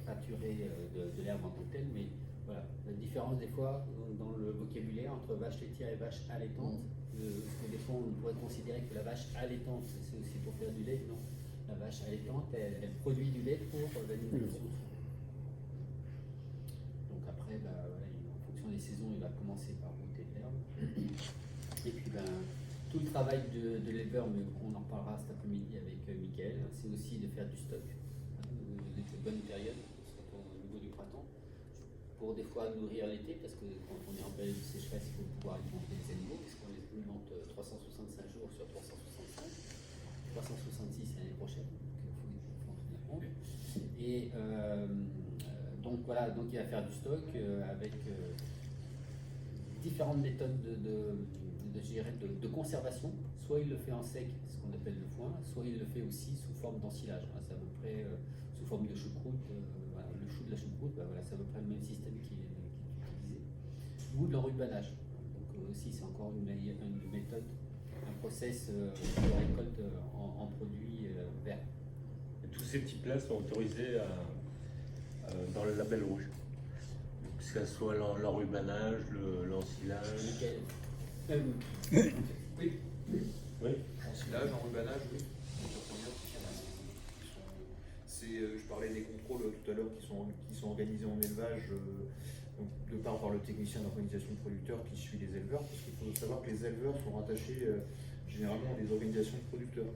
pâturer de l'herbe en tant que telle, mais voilà, la différence des fois dans le vocabulaire entre vache laitière et vache allaitante, parce que des fois on pourrait considérer que la vache allaitante c'est aussi pour faire du lait, non, la vache allaitante elle produit du lait pour l'alimentation. Donc après, voilà, en fonction des saisons, il va commencer par goûter de l'herbe. Et puis tout le travail de l'éleveur, mais on en reparlera cet après-midi avec Michael, c'est aussi de faire du stock, des bonnes périodes, surtout au niveau du printemps, pour des fois nourrir l'été, parce que quand on est en période de sécheresse, il faut pouvoir alimenter les animaux, puisqu'on les alimente 365 jours sur 365, 366 l'année prochaine, donc il faut en tenir compte. Et donc voilà, donc il va faire du stock avec différentes méthodes de conservation. Soit il le fait en sec, ce qu'on appelle le foin, soit il le fait aussi sous forme d'ensilage. C'est à peu près sous forme de choucroute, voilà, le chou de la choucroute, voilà, c'est à peu près le même système qui est utilisé. Ou de l'enrubanage. Donc aussi c'est encore une méthode, un process de récolte en produits verts. Et tous ces petits plats sont autorisés dans le label rouge. Que ce soit l'enrubanage, l'ensilage. Oui. Oui. Ensilage, enrubanage, oui. Je parlais des contrôles tout à l'heure qui sont organisés en élevage Donc, de part par le technicien d'organisation de producteurs qui suit les éleveurs, parce qu'il faut savoir que les éleveurs sont rattachés généralement à des organisations de producteurs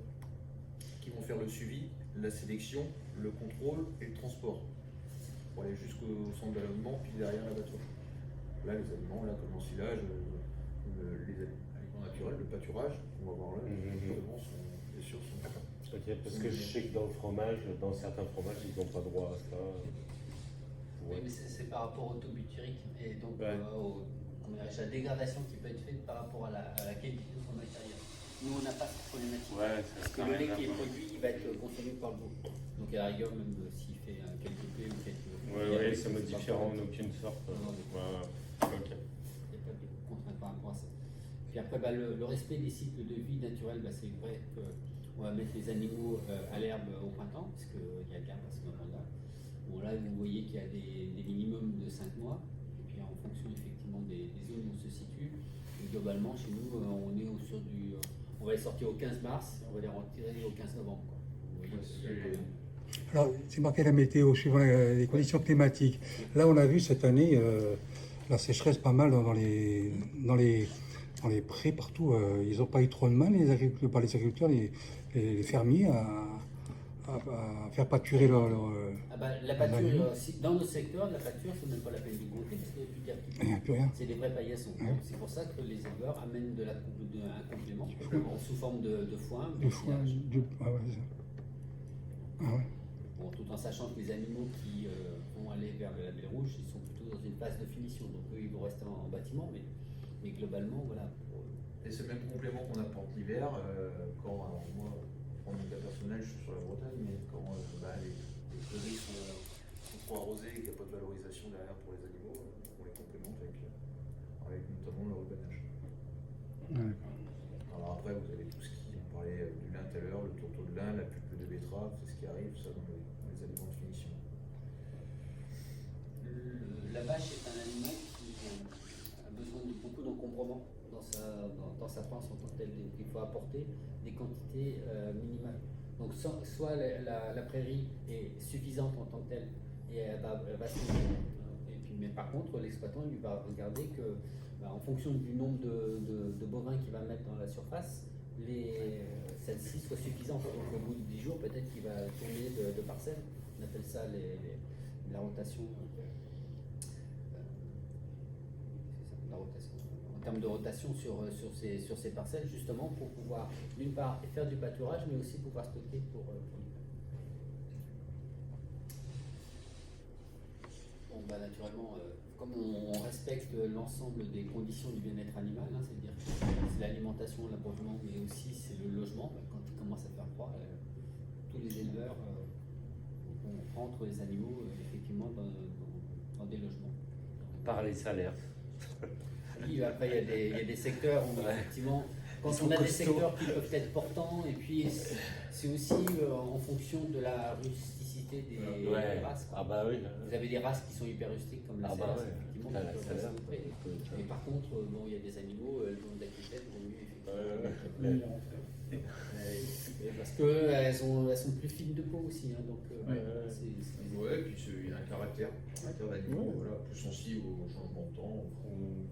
qui vont faire le suivi, la sélection, le contrôle et le transport pour aller jusqu'au centre d'allèvement puis derrière l'abattoir. Là, les aliments, là, comme l'ensilage, les aliments naturels, le pâturage, on va voir là, justement, sont, bien sûr, sont. Ok, parce que je sais que dans le fromage, dans certains fromages, ils n'ont pas droit à ça. Oui, mais c'est par rapport au taux butyrique et donc Ouais. à la dégradation qui peut être faite par rapport à la qualité de son matériel. Nous, on n'a pas cette problématique. Ouais, Parce que le lait qui est produit, il va être consommé par le veau. Donc à la rigueur, même s'il fait quelques P ou quelques... Ouais, ça me différent en aucune sorte. Non, non, Ok. il n'y a pas de contrainte par rapport à ça. Puis après, le respect des cycles de vie naturels, c'est vrai qu'on va mettre les animaux à l'herbe au printemps, parce qu'il y a l'herbe à ce moment-là. Bon, là, vous voyez qu'il y a des minimums de 5 mois, et puis en fonction effectivement des zones où on se situe, et globalement, chez nous, on est sur du... on va les sortir au 15 mars, et on va les retirer au 15 novembre. Quoi. Vous voyez, Alors, c'est marqué la météo suivant les conditions climatiques. Là, on a vu cette année la sécheresse pas mal dans les prés partout. Ils n'ont pas eu trop de mal, les agriculteurs, les fermiers, à faire pâturer leur la pâture, dans nos secteurs, la pâture, c'est même pas la peine de compter parce qu'il n'y a plus de il n'y a plus rien. c'est des vrais paillassons. Ouais. C'est pour ça que les éleveurs amènent un complément sous forme de foin, Du foin, ah ouais, c'est ça. Ah ouais. Bon, tout en sachant que les animaux qui vont aller vers le label rouge, ils sont plutôt dans une phase de finition. Donc eux, ils vont rester en bâtiment, mais globalement, voilà. Et c'est le même complément qu'on apporte l'hiver, quand, alors moi, pour mon cas personnel, je suis sur la Bretagne, mais quand les prairies sont trop arrosées et qu'il n'y a pas de valorisation derrière pour les animaux, on les complémente avec notamment le rubanage. Ouais. Alors après, vous avez tout ce qui, on parlait du lin tout à l'heure, le tourteau de lin, la pulpe de betterave, c'est ce qui arrive, ça dans les aliments de finition. La vache est un animal qui a besoin de beaucoup d'encombrement dans sa panse en tant que telle. Donc il faut apporter des quantités minimales. Donc soit la prairie est suffisante en tant que telle et elle va se nourrir. Mais par contre, l'exploitant il va regarder que, en fonction du nombre de bovins qu'il va mettre dans la surface, celle-ci soit suffisante. Donc au bout de 10 jours, peut-être qu'il va tourner de parcelles. On appelle ça la rotation. La rotation. En termes de rotation sur ces parcelles, justement pour pouvoir, d'une part, faire du pâturage, mais aussi pouvoir stocker pour l'hiver. Bon, naturellement, comme on respecte l'ensemble des conditions du bien-être animal, c'est-à-dire que c'est l'alimentation, l'approvisionnement, mais aussi c'est le logement. Quand il commence à faire froid, tous les éleveurs rentrent les animaux effectivement dans des logements. Par les salaires. Oui, après il y a des secteurs où effectivement, quand on a des secteurs qui peuvent être portants, et puis c'est aussi en fonction de la rusticité des races. Quoi. Ah bah oui. Vous avez des races qui sont hyper rustiques comme la Ah bah Salaire, ouais. effectivement. La qui peuvent Salaire. rester auprès. Mais par contre, il y a des animaux, elles ont d'activité, vaut mieux effectivement. Oui, en fait. Parce qu'elles sont plus fines de peau aussi. Donc, Ouais, puis il y a un caractère d'animaux, voilà, plus sensible au changement de temps.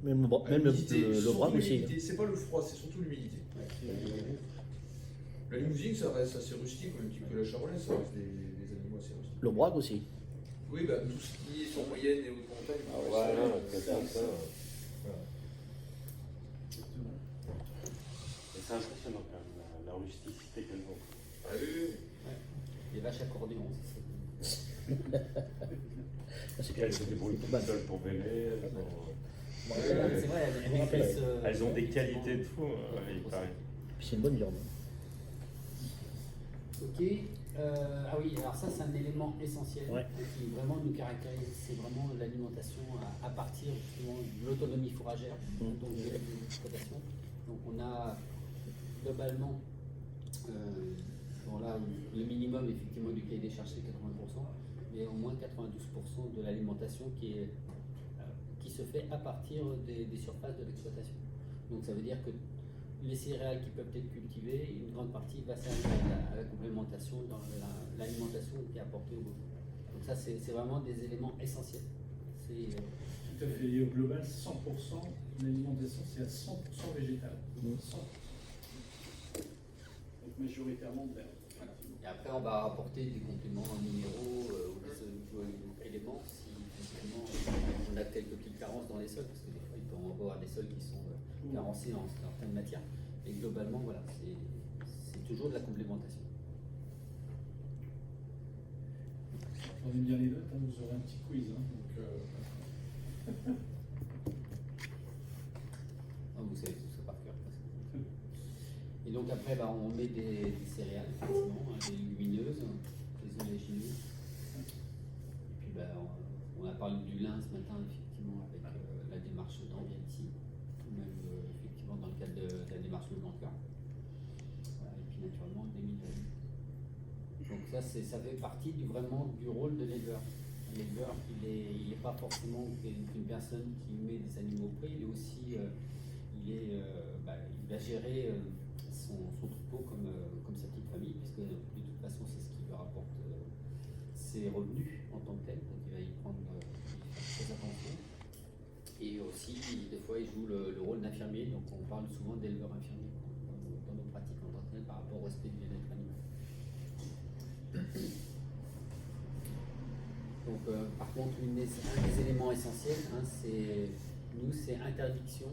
Même le bras aussi. C'est pas le froid, c'est surtout l'humidité. La limousine, ça reste assez rustique, même type que la charolaise, ça reste des animaux assez rustiques. Le bras aussi. Oui, tout ce qui est sur moyenne et haute montagne. Voilà, c'est ça. Et c'est impressionnant quand même, la rusticité qu'elles ont. Ah oui. les vaches accordéons, c'est ça. C'est Elles se débrouillent toutes seules pour véler. C'est vrai, Elles ont des qualités de fou, il paraît. C'est une bonne viande. Ok. Ah oui, alors ça c'est un élément essentiel qui vraiment nous caractérise, c'est vraiment l'alimentation à partir justement de l'autonomie fourragère, donc de l'exploitation. Donc on a globalement, le minimum effectivement du cahier des charges c'est 80%, mais au moins 92% de l'alimentation qui se fait à partir des surfaces de l'exploitation. Donc ça veut dire que les céréales qui peuvent être cultivées, une grande partie va servir à la complémentation dans l'alimentation qui est apportée au bovin. Donc ça, c'est vraiment des éléments essentiels. Tout à fait. Et au global, 100%, l'alimentation, c'est à 100% végétal. 100%. Donc majoritairement de l'herbe. Voilà. Et après, on va apporter des compléments minéraux ou des éléments si effectivement on a quelques petites carences dans les sols, parce que des fois, il peut y avoir des sols qui sont carencés en certaines matières. Et globalement, voilà, c'est toujours de la complémentation. Prenez bien les notes, hein, vous aurez un petit quiz. Hein, donc, Vous savez tout ça par cœur. Et donc après, on met des céréales, effectivement, des légumineuses, des oléagineuses. Et puis on a parlé du lin ce matin, effectivement, avec la démarche d'Envia ici, ou même effectivement dans le cadre de la démarche de Blanca. Voilà, et puis naturellement des minerais. Donc ça fait partie vraiment du rôle de l'éleveur. L'éleveur, il n'est pas forcément une personne qui met des animaux près, il est aussi, il va gérer son troupeau comme sa petite famille, puisque de toute façon c'est ce qui lui rapporte ses revenus en tant que tel, donc il va y prendre très attention. Et aussi, des fois, il joue le rôle d'infirmier, donc on parle souvent d'éleveur infirmier dans nos pratiques en tant que tel par rapport au respect du bien-être animal. Donc, par contre, un des éléments essentiels, hein, c'est interdiction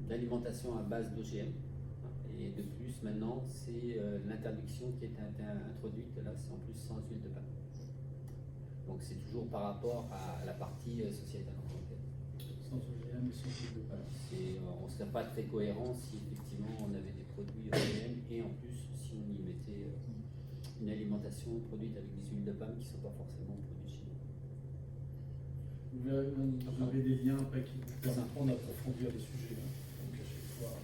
d'alimentation à base d'OGM. Et de plus, maintenant, c'est l'interdiction qui est introduite, là, c'est en plus sans huile de palme. Donc, c'est toujours par rapport à la partie sociétale en tant que telle. sans OGM et sans huile de palme. On ne serait pas très cohérent si effectivement on avait des produits OGM et en plus si on y mettait une alimentation produite avec des huiles de palme qui ne sont pas forcément produites chez nous. Vous avez des liens après qui vous permettront d'approfondir les sujets. Hein. Donc à chaque fois.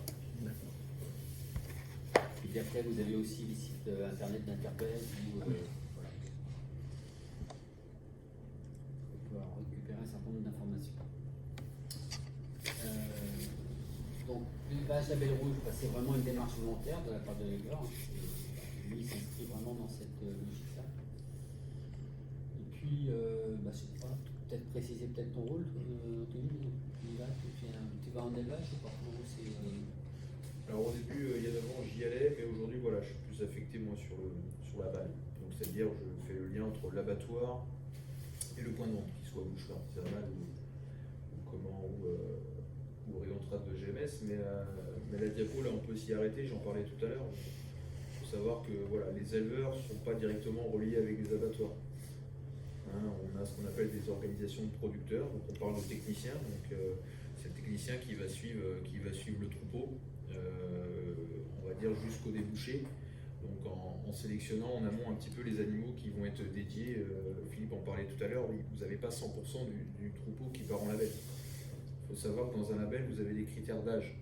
Et puis après, vous avez aussi les sites internet d'Interpel où voilà. On peut récupérer un certain nombre d'informations. Donc, l'élevage label rouge, c'est vraiment une démarche volontaire de la part de l'éleveur. Lui, il s'inscrit vraiment dans cette logique-là. Et puis, je sais pas, peut-être préciser ton rôle, Anthony. Tu vas en élevage ou pas? Alors au début, il y a 9 ans, j'y allais, mais aujourd'hui, voilà, je suis plus affecté moi sur la balle. Donc c'est-à-dire, je fais le lien entre l'abattoir et le point de vente, qu'il soit boucherie artisanale ou rayon de trade de GMS. Mais la diapo, là, on peut s'y arrêter. J'en parlais tout à l'heure. Il faut savoir que voilà, les éleveurs ne sont pas directement reliés avec les abattoirs. Hein, on a ce qu'on appelle des organisations de producteurs. Donc on parle de techniciens. Donc c'est le technicien qui va suivre le troupeau. On va dire jusqu'au débouché, donc en sélectionnant en amont un petit peu les animaux qui vont être dédiés. Philippe en parlait tout à l'heure, vous n'avez pas 100% du troupeau qui part en label. Il faut savoir que dans un label, vous avez des critères d'âge.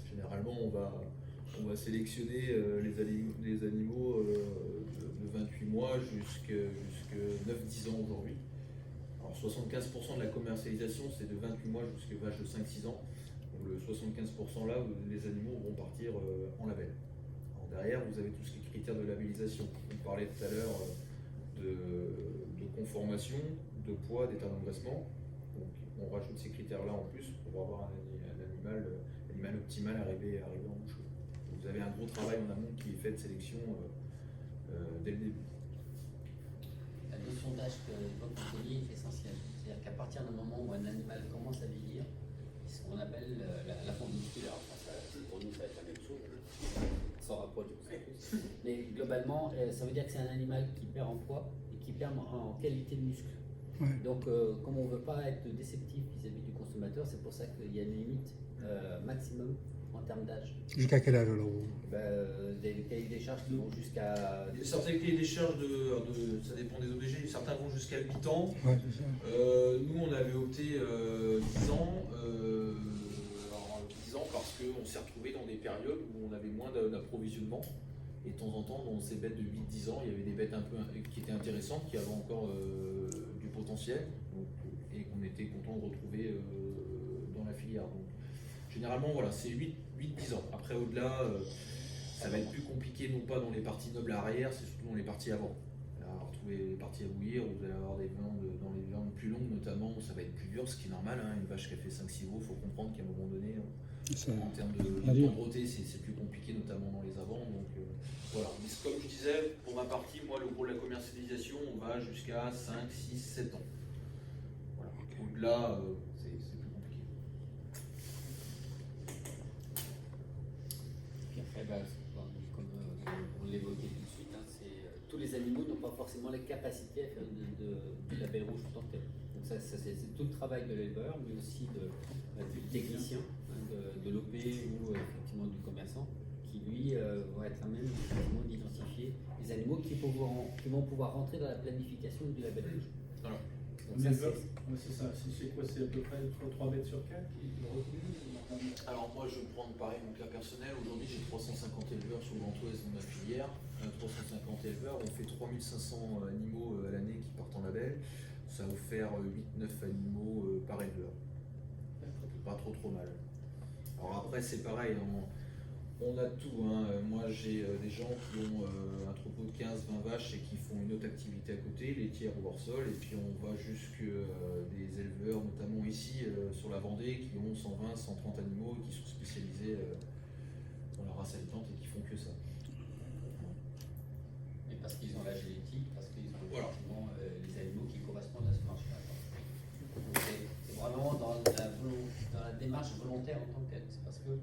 Généralement, on va sélectionner les animaux de 28 mois jusqu'à 9-10 ans aujourd'hui. Alors 75% de la commercialisation, c'est de 28 mois jusqu'à vache de 5-6 ans. Donc le 75% là, les animaux vont partir en label. Alors derrière, vous avez tout ce qui est critères de labellisation. On parlait tout à l'heure de conformation, de poids, d'état d'engraissement. Donc on rajoute ces critères-là en plus pour avoir un animal optimal arrivé en boucherie. Vous avez un gros travail en amont qui est fait de sélection dès le début. La notion d'âge que évoque Anthony est essentielle. C'est-à-dire qu'à partir d'un moment où un animal commence à vieillir, c'est ce qu'on appelle la fonte musculaire. Enfin, pour nous, ça va être la même chose. Sans rapproche, mais globalement, ça veut dire que c'est un animal qui perd en poids et qui perd en qualité de muscle. Ouais. Donc, comme on ne veut pas être déceptif vis-à-vis du consommateur, c'est pour ça qu'il y a une limite maximum en termes d'âge. Jusqu'à quel âge alors? Des cahiers des charges qui vont jusqu'à. Certains cahiers des charges, ça dépend des OBG, certains vont jusqu'à 8 ans. Ouais, c'est ça. Nous, on avait opté 10 ans. Alors, 10 ans parce qu'on s'est retrouvé dans des périodes où on avait moins d'approvisionnement. Et de temps en temps, dans ces bêtes de 8-10 ans, il y avait des bêtes un peu qui étaient intéressantes, qui avaient encore du potentiel, et qu'on était content de retrouver dans la filière. Donc, généralement, voilà, c'est 8-10 ans. Après, au-delà, ça va être plus compliqué, non pas dans les parties nobles à arrière, c'est surtout dans les parties avant. retrouver les parties à bouillir, vous allez avoir des viandes, dans les viandes plus longues notamment, ça va être plus dur, ce qui est normal, hein. Une vache qui a fait 5-6 veaux, il faut comprendre qu'à un moment donné, en termes de tendreté, c'est plus compliqué, notamment dans les avants. Donc voilà. Mais comme je disais, pour ma partie, moi, le gros de la commercialisation, on va jusqu'à 5, 6, 7 ans. Voilà. Au-delà, c'est plus compliqué. Puis après, comme on l'évoquait tout de suite, hein, tous les animaux n'ont pas forcément les capacités à faire du label rouge en tant que tel. Donc ça c'est tout le travail de l'éleveur, mais aussi du technicien, hein, de l'OP ou effectivement du commerçant, qui lui va être à même effectivement d'identifier les animaux qui vont pouvoir rentrer dans la planification du label rouge. Voilà. Donc ça, C'est ça, c'est quoi? C'est à peu près 3 bêtes sur 4 qui le retenus? Alors moi je vais prendre pareil mon cas personnel. Aujourd'hui j'ai 350 éleveurs sur le Grand Ouest dans ma filière. 350 éleveurs, on fait 3500 animaux à l'année qui partent en label. Ça va vous faire 8-9 animaux par éleveur. C'est pas trop mal. Alors après c'est pareil, on a tout, hein. Moi j'ai des gens qui ont un troupeau de 15-20 vaches et qui font une autre activité à côté, laitière ou hors sol, et puis on va jusque des éleveurs, notamment ici sur la Vendée, qui ont 120, 130 animaux et qui sont spécialisés dans la race alitante et qui font que ça. Et parce qu'ils ont la génétique, parce qu'ils ont Voilà. effectivement les animaux qui correspondent à ce marché-là. C'est vraiment dans la démarche volontaire en tant que telle. C'est parce que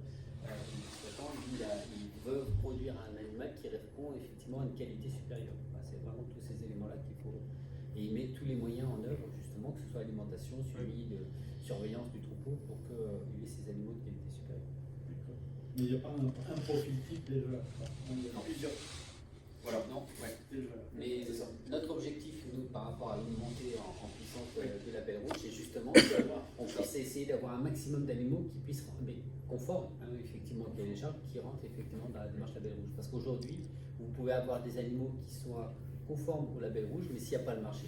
il veut produire un animal qui répond effectivement à une qualité supérieure. C'est vraiment tous ces éléments-là qu'il faut. Et il met tous les moyens en œuvre, justement, que ce soit alimentation, suivi de surveillance du troupeau, pour qu'il ait ces animaux de qualité supérieure. Mais il n'y a pas un profil type d'éleveur. Il y en a plusieurs. Voilà. Non, ouais. D'éleveurs. Mais C'est ça. notre objectif, nous, par rapport à une montée en puissance de la belle rouge, c'est justement qu'on puisse essayer d'avoir un maximum d'animaux qui puissent rentrer conformes, hein, effectivement, qu'il y a des gens qui rentrent effectivement dans la démarche label rouge. Parce qu'aujourd'hui, vous pouvez avoir des animaux qui soient conformes au label rouge, mais s'il n'y a pas le marché,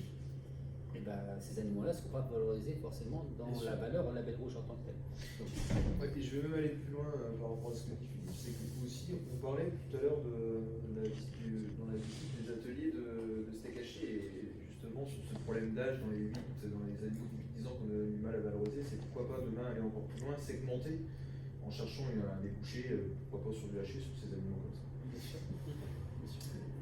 et ben, ces animaux-là ne seront pas valorisés forcément dans la valeur au label rouge en tant que tel. Donc, Ouais, et je vais même aller plus loin par rapport à ce que dit Philippe, c'est que vous aussi, on parlait tout à l'heure dans la visite des ateliers de steak haché, et justement sur ce problème d'âge dans les animaux de 8-10 ans qu'on a du mal à valoriser, c'est pourquoi pas demain aller encore plus loin, segmenter en cherchant un débouché, pourquoi pas sur du haché, sur ces animaux comme ça. Bien sûr.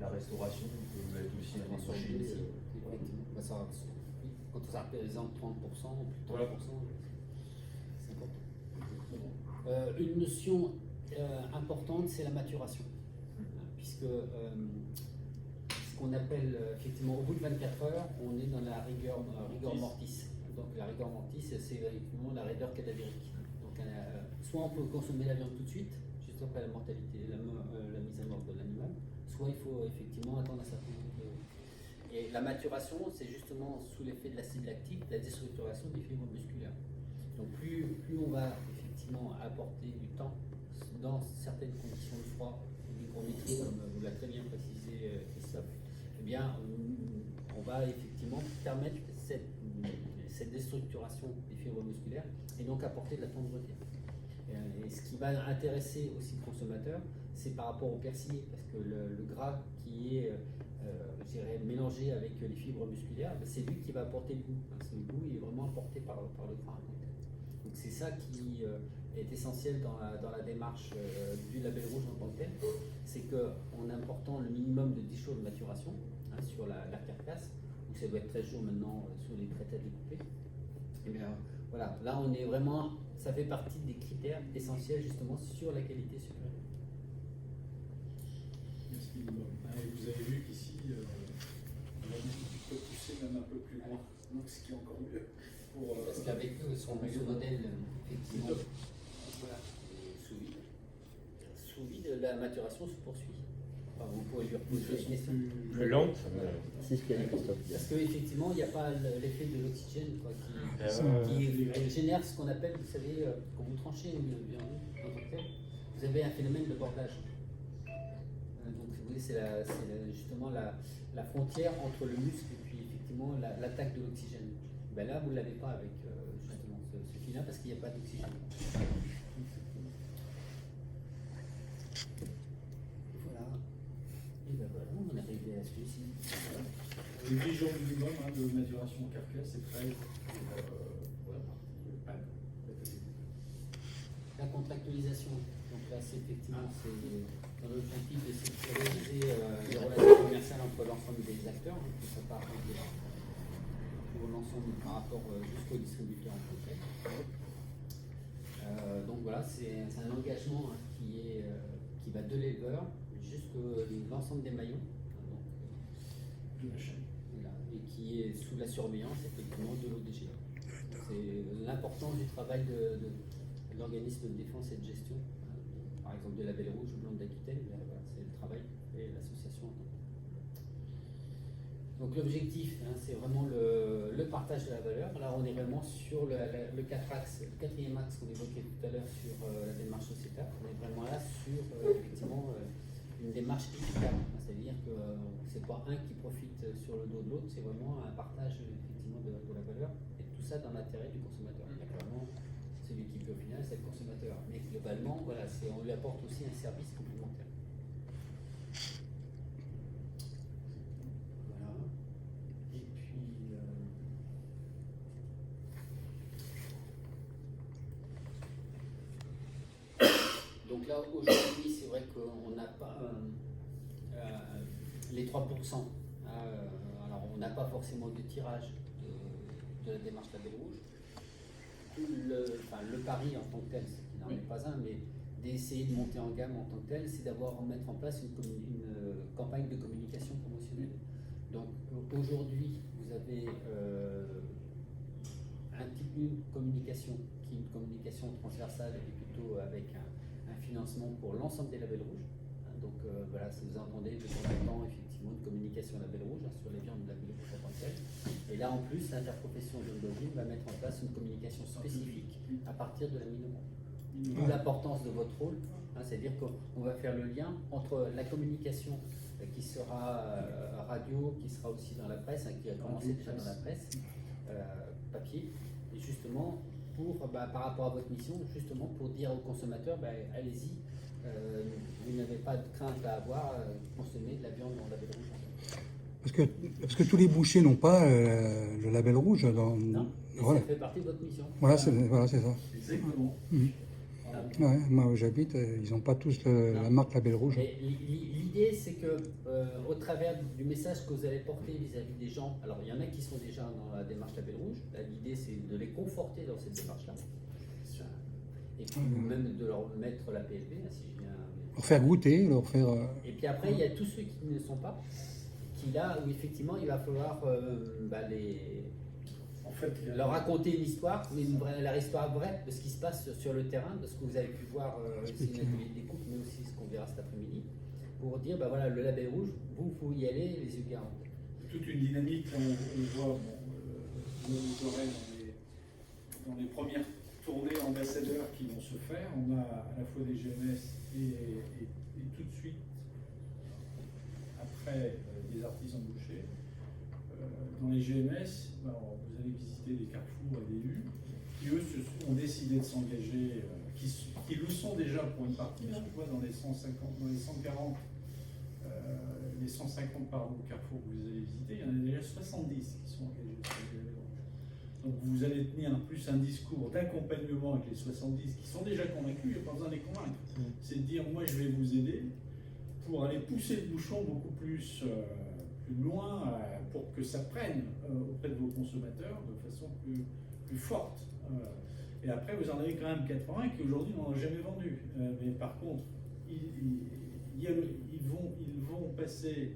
La restauration peut être aussi un transformer débouché. aussi, effectivement. Bah, quand ça représente 30% ou plus de 30%, Voilà. c'est important. Une notion importante, c'est la maturation. Puisque ce qu'on appelle effectivement au bout de 24 heures, on est dans la rigueur mortis. Donc la rigueur mortis, c'est effectivement la raideur cadavérique. Donc soit on peut consommer la viande tout de suite, juste après la mortalité, la mise à mort de l'animal, soit il faut effectivement attendre un certain temps. Et la maturation, c'est justement sous l'effet de l'acide lactique, la déstructuration des fibres musculaires. Donc plus on va effectivement apporter du temps dans certaines conditions de froid, d'hygrométrie, comme vous l'avez très bien précisé Christophe, eh bien on va effectivement permettre cette déstructuration des fibres musculaires et donc apporter de la tendreté. Et ce qui va intéresser aussi le consommateur, c'est par rapport au persillé, parce que le gras qui est je dirais, mélangé avec les fibres musculaires, c'est lui qui va apporter le goût. Le goût il est vraiment apporté par le gras. Donc c'est ça qui est essentiel dans la démarche du label rouge en tant que tel, c'est qu'en important le minimum de 10 jours de maturation sur la carcasse, donc ça doit être 13 jours maintenant sur les prêts à découper. Et bien voilà, là on est vraiment, ça fait partie des critères essentiels justement sur la qualité supérieure. Vous avez vu qu'ici, on peut pousser même un peu plus loin, donc ce qui est encore mieux. Parce qu'avec son modèle, effectivement, voilà, sous vide, la maturation se poursuit. Enfin, vous pouvez lui reposer une question. Plus lente. C'est ce qu'a dit Christophe. Parce qu'effectivement, il n'y a pas l'effet de l'oxygène qui génère ce qu'on appelle, vous savez, quand vous tranchez une viande, vous avez un phénomène de bordage. Donc, vous voyez, c'est justement la frontière entre le muscle et puis effectivement l'attaque de l'oxygène. Ben là, vous ne l'avez pas avec justement ce fil-là parce qu'il n'y a pas d'oxygène. Voilà. Et ben voilà, on on est arrivé à celui-ci. Voilà. Les 10 jours minimum de maturation carcasse et 13 pour la partie panne. La contractualisation, donc là c'est effectivement dans l'objectif de sécuriser les relations commerciales entre l'ensemble des acteurs, hein, que ça part pour l'ensemble par rapport jusqu'au distributeur en tant que tel. Donc voilà, c'est un engagement hein, qui va de l'éleveur jusqu'à l'ensemble des maillons, hein, donc, De la chaîne. voilà, et qui est sous la surveillance effectivement de l'ODG. C'est l'importance du travail de l'organisme de défense et de gestion, hein, par exemple de la Belle Rouge ou Blanc d'Aquitaine, voilà, c'est le travail et l'association. Donc l'objectif, hein, c'est vraiment le partage de la valeur. Là, on est vraiment sur le quatrième axe qu'on évoquait tout à l'heure sur la démarche sociétale. On est vraiment là sur effectivement une démarche équitable, hein, c'est-à-dire que c'est pas un qui profite sur le dos de l'autre, c'est vraiment un partage effectivement de la valeur et tout ça dans l'intérêt du consommateur. Et clairement, celui qui paie au final, c'est le consommateur. Mais globalement, voilà, on lui apporte aussi un service complémentaire. Voilà. Et puis, donc là, aujourd'hui, c'est vrai qu'on n'a pas les 3%. Alors, on n'a pas forcément de tirage de la démarche Label Rouge. Le pari en tant que tel, ce qui n'en est pas un, mais d'essayer de monter en gamme en tant que tel, c'est mettre en place une campagne de communication promotionnelle. Donc aujourd'hui, vous avez une communication qui est une communication transversale et plutôt avec un financement pour l'ensemble des labels rouges. Donc voilà, si vous entendez de temps en temps effectivement une communication label rouge sur les viandes de label rouge en tant que tel. Et là en plus, l'interprofession Jaune d'Origine va mettre en place une communication spécifique à partir de la mi-novembre. D'où l'importance de votre rôle, hein, c'est-à-dire qu'on va faire le lien entre la communication qui sera radio, qui sera aussi dans la presse, hein, qui a commencé déjà dans la presse, papier, et justement par rapport à votre mission, justement pour dire aux consommateurs, allez-y, vous n'avez pas de crainte à avoir, consommer de la viande dans le label rouge. Parce que tous les bouchers n'ont pas le label rouge. Non, voilà. Ça fait partie de votre mission. Voilà, c'est ça. Exactement. Ouais, moi où j'habite, ils n'ont pas tous la marque label rouge. L'idée, c'est que au travers du message que vous allez porter vis-à-vis des gens, alors il y en a qui sont déjà dans la démarche label rouge, l'idée c'est de les conforter dans cette démarche-là. Et puis même de leur mettre la PLP, si je viens. Leur faire goûter, leur faire. Et puis après, il y a tous ceux qui ne sont pas, qui là où effectivement il va falloir leur raconter une histoire, mais leur histoire vraie de ce qui se passe sur le terrain, de ce que vous avez pu voir ici, l'atelier de découpe, mais aussi ce qu'on verra cet après-midi, pour dire voilà, le label rouge, vous y allez les yeux grands. Toute une dynamique, là, on voit, vous aurez dans les premières tournées ambassadeurs qui vont se faire, on a à la fois des GMS et tout de suite, après, des artisans bouchers. Dans les GMS, alors, vous allez visiter des carrefours et des U, qui eux ont décidé de s'engager, qui le sont déjà pour une partie, parce que je vois dans les 150, dans les 140, les 150 carrefours que vous allez visiter, il y en a déjà 70 qui sont engagés sur les GMS. Donc vous allez tenir plus un discours d'accompagnement avec les 70 qui sont déjà convaincus, il n'y a pas besoin de les convaincre. C'est de dire, moi je vais vous aider pour aller pousser le bouchon beaucoup plus loin, pour que ça prenne auprès de vos consommateurs de façon plus forte. Et après, vous en avez quand même 80 qui aujourd'hui n'en ont jamais vendu. Mais par contre, ils vont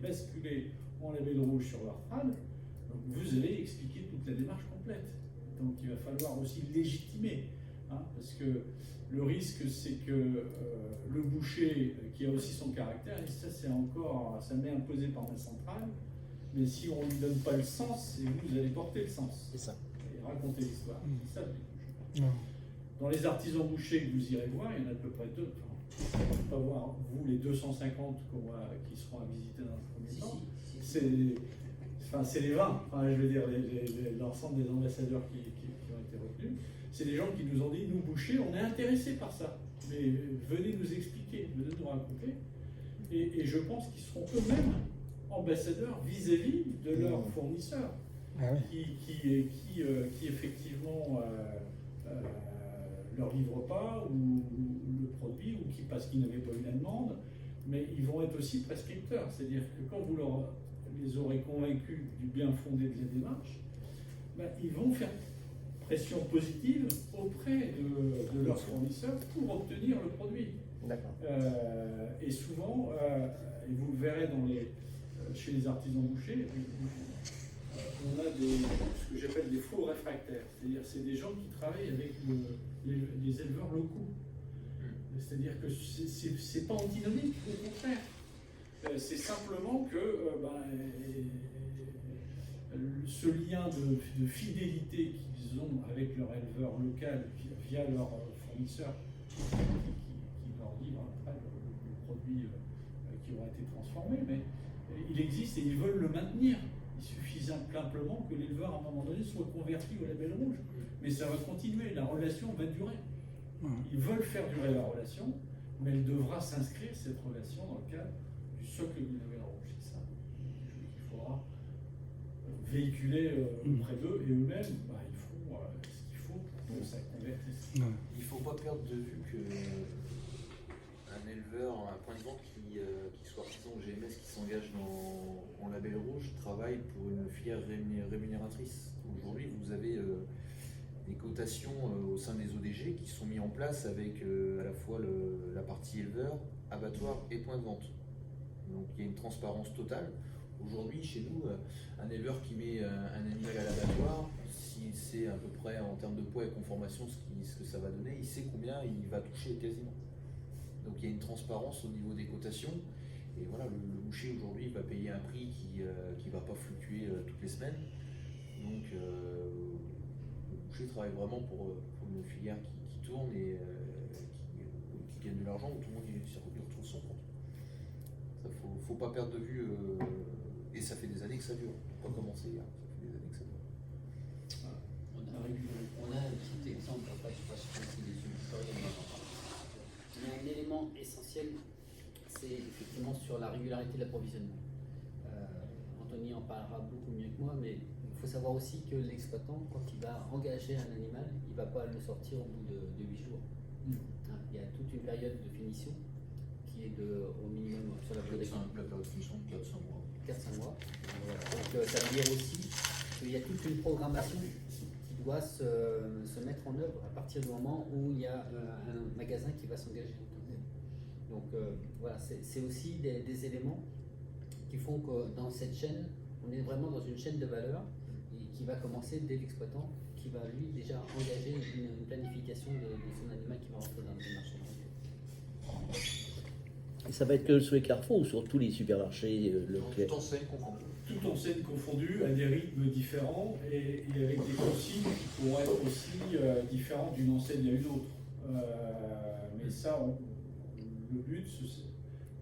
basculer en label rouge sur leur trad. Donc vous allez expliquer toute la démarche complète. Donc il va falloir aussi légitimer. Hein, parce que le risque, c'est que le boucher, qui a aussi son caractère, et ça m'est imposé par ma centrale, mais si on ne lui donne pas le sens, c'est vous allez porter le sens. C'est ça. Et raconter l'histoire. C'est ça le boucher. Dans les artisans bouchers que vous irez voir, il y en a à peu près deux. Enfin, on ne peut pas voir, vous, les 250 qui seront à visiter dans un premier temps. C'est les 20, je veux dire, l'ensemble des ambassadeurs qui ont été retenus. C'est des gens qui nous ont dit, nous bouchers, on est intéressés par ça, mais venez nous expliquer, venez nous raconter. Et je pense qu'ils seront eux-mêmes ambassadeurs vis-à-vis de leurs fournisseurs, Ah oui. qui effectivement leur livrent pas ou le produit, ou qui parce qu'ils n'avaient pas eu la demande, mais ils vont être aussi prescripteurs. C'est-à-dire que quand vous les aurez convaincus du bien fondé de la démarche, ben, ils vont faire pression positive auprès de leurs fournisseurs pour obtenir le produit. D'accord. Et souvent, et vous le verrez chez les artisans bouchers, on a ce que j'appelle des faux réfractaires. C'est-à-dire c'est des gens qui travaillent avec les éleveurs locaux. C'est-à-dire que c'est pas antinomique, au contraire. C'est simplement que ce lien de fidélité qu'ils ont avec leur éleveur local via leur fournisseur qui leur livre après le produit qui aura été transformé, mais il existe et ils veulent le maintenir. Il suffit simplement que l'éleveur à un moment donné soit converti au label rouge. Mais ça va continuer, la relation va durer. Ils veulent faire durer la relation, mais elle devra s'inscrire, cette relation, dans le cadre du socle du label rouge. C'est ça qu'il faudra véhiculer auprès d'eux, et eux-mêmes, ils font ce qu'il faut pour que ça convertisse. Il ne faut pas perdre de vue que un éleveur, un point de vente qui soit artisan ou GMS, qui s'engage en label rouge, travaille pour une filière rémunératrice. Aujourd'hui, vous avez des cotations au sein des ODG qui sont mis en place avec à la fois la partie éleveur, abattoir et point de vente. Donc il y a une transparence totale. Aujourd'hui, chez nous, un éleveur qui met un animal à l'abattoir, s'il sait à peu près en termes de poids et conformation ce que ça va donner, il sait combien il va toucher quasiment. Donc il y a une transparence au niveau des cotations. Et voilà, le boucher aujourd'hui va payer un prix qui ne va pas fluctuer toutes les semaines. Donc le boucher travaille vraiment pour une filière qui tourne et qui gagne de l'argent, où tout le monde y retrouve son compte. Ça faut pas perdre de vue, et ça fait des années que ça dure. Pas commencé hier, ça fait des années que ça dure. On a un petit exemple, après je ne sais pas si les historiens vont en parler. Mais un élément essentiel, c'est effectivement sur la régularité de l'approvisionnement. Anthony en parlera beaucoup mieux que moi, mais il faut savoir aussi que l'exploitant, quand il va engager un animal, il ne va pas le sortir au bout de 8 jours. Il y a toute une période de finition qui est au minimum sur la période de finition de 4-5 mois. 4-5 mois. Voilà. Donc ça veut dire aussi qu'il y a toute une programmation qui doit se mettre en œuvre à partir du moment où il y a un magasin qui va s'engager. Donc voilà, c'est aussi des éléments qui font que dans cette chaîne, on est vraiment dans une chaîne de valeur et qui va commencer dès l'exploitant, qui va lui déjà engager une planification de son animal qui va rentrer dans le marché. Et ça va être que sur les carrefours ou sur tous les supermarchés Tout enseigne confondue. Toute enseigne confondue, à des rythmes différents et avec des consignes qui pourront être aussi différentes d'une enseigne à une autre. Mais ça, le but,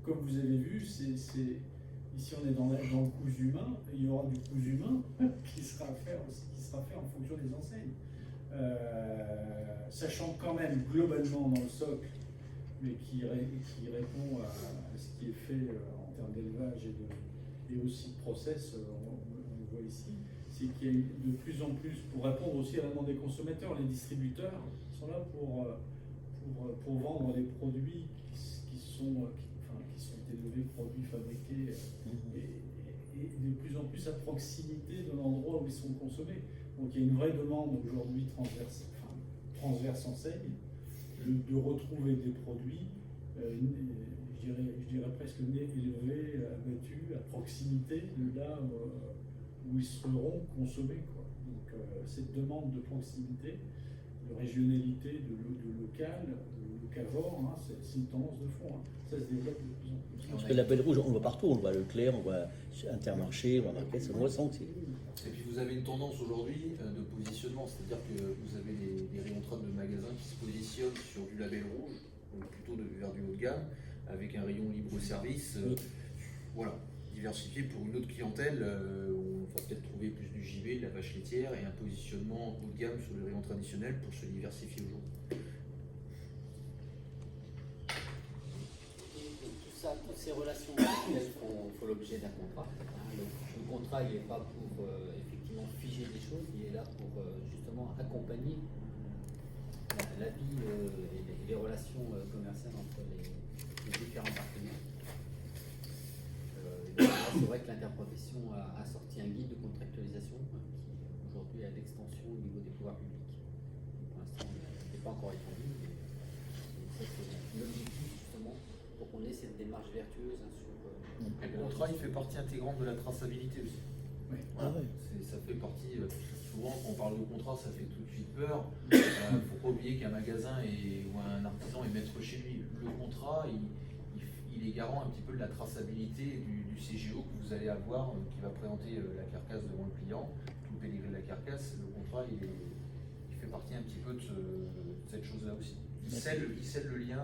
comme vous avez vu, ici on est dans le cousu humain, et il y aura du cousu humain qui sera fait en fonction des enseignes. Sachant quand même globalement dans le socle, mais qui répond à ce qui est fait en termes d'élevage et aussi de process, on le voit ici, c'est qu'il y a de plus en plus, pour répondre aussi à la demande des consommateurs, les distributeurs sont là pour vendre des produits qui sont élevés, produits fabriqués, et de plus en plus à proximité de l'endroit où ils sont consommés. Donc il y a une vraie demande aujourd'hui transverse enseigne, de retrouver des produits, je dirais presque élevés, abattus, à proximité de là où ils seront consommés. Donc cette demande de proximité, de régionalité, de local, de locavore, c'est une tendance de fond. Ça se développe de plus en plus. Parce que l'appel rouge, on le voit partout, on le voit Leclerc, on voit Intermarché, on voit Market, ça me sent aussi. Et puis vous avez une tendance aujourd'hui de positionnement, c'est-à-dire que vous avez des rayons de magasins qui se positionnent sur du label rouge, donc plutôt vers du haut de gamme, avec un rayon libre-service, voilà, diversifié pour une autre clientèle, où on va peut-être trouver plus du JV, de la vache laitière, et un positionnement haut de gamme sur les rayons traditionnels pour se diversifier aujourd'hui. Toutes ces relations font l'objet l'objet d'un contrat. Hein. Le contrat, il n'est pas pour effectivement figer des choses, il est là pour justement accompagner la vie et les relations commerciales entre les différents partenaires. C'est vrai que l'interprofession a sorti un guide de contractualisation qui aujourd'hui est à l'extension au niveau des pouvoirs publics. Pour l'instant, il n'est pas encore étendu, mais ça c'est l'objectif justement pour qu'on ait cette démarche vertueuse sur. Et le contrat, il fait partie intégrante de la traçabilité aussi. Oui. Voilà. Ah ouais. Ça fait partie, souvent quand on parle de contrat, ça fait tout de suite peur. Il ne faut pas oublier qu'un magasin ou un artisan est maître chez lui. Le contrat, il est garant un petit peu de la traçabilité du CGO que vous allez avoir, qui va présenter la carcasse devant le client, tout le pédigré de la carcasse. Le contrat, il fait partie un petit peu de cette chose-là aussi. Il scelle le lien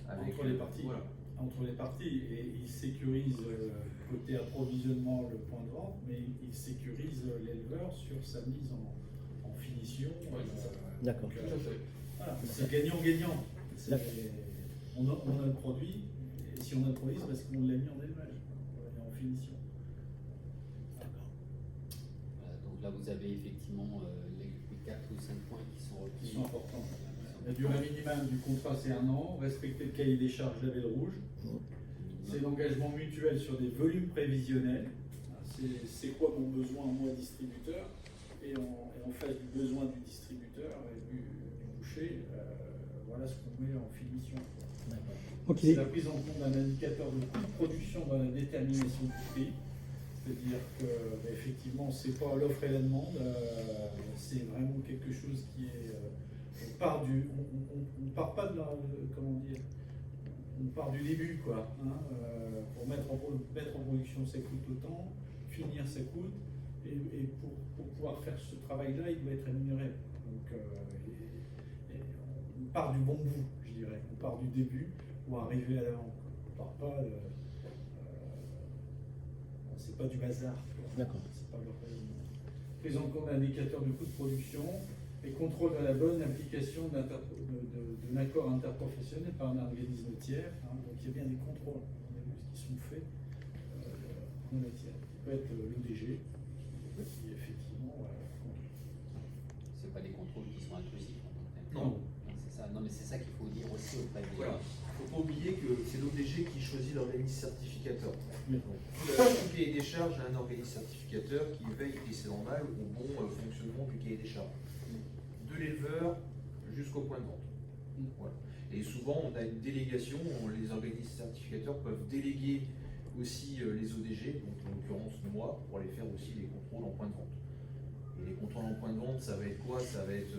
avec entre les parties. Voilà. Entre les parties, et il sécurise côté approvisionnement le point de vente, mais il sécurise l'éleveur sur sa mise en finition. Ouais, c'est ça. D'accord. Donc, Tout à fait. voilà, c'est gagnant-gagnant. D'accord. On a le produit, et si on a le produit, c'est parce qu'on l'a mis en élevage, on l'a mis en finition. Voilà, donc là, vous avez effectivement les 4 ou 5 points qui sont Qui retenus. sont importants. La durée minimale du contrat, c'est 1 an. Respecter le cahier des charges label rouge. C'est l'engagement mutuel sur des volumes prévisionnels. C'est quoi mon besoin, moi, distributeur, et en face du besoin du distributeur et du boucher, voilà ce qu'on met en finition. Ok. C'est la prise en compte d'un indicateur de coût de production dans la détermination du prix. C'est-à-dire que, bah, effectivement, c'est pas l'offre et la demande, c'est vraiment quelque chose qui est. On part pas de la. Comment dire, on part du début, quoi. Hein, pour mettre en production, ça coûte autant, finir, ça coûte, et pour pouvoir faire ce travail-là, il doit être rémunéré. Donc, et on part du bon bout, je dirais. On part du début pour arriver à la vente. On part pas. C'est pas du hasard. D'accord. C'est pas leur prise en compte d'indicateurs de coût de production et contrôle de la bonne application d'un accord interprofessionnel par un organisme tiers. Hein. Donc il y a bien des contrôles qui sont faits en la matière. Il peut être l'ODG qui effectivement contrôle. C'est pas des contrôles qui sont intrusifs en tant que tel. Non. C'est ça. Non, mais c'est ça qu'il faut dire aussi auprès des. Voilà. Il ne faut pas oublier que c'est l'ODG qui choisit l'organisme certificateur. Oui. Tout cahier des charges a un organisme certificateur qui veille, et c'est normal, au bon fonctionnement du cahier des charges. De l'éleveur jusqu'au point de vente. Voilà. Et souvent, on a une délégation, les organismes certificateurs peuvent déléguer aussi les ODG, donc en l'occurrence moi, pour aller faire aussi les contrôles en point de vente. Et les contrôles en point de vente, ça va être quoi? Ça va être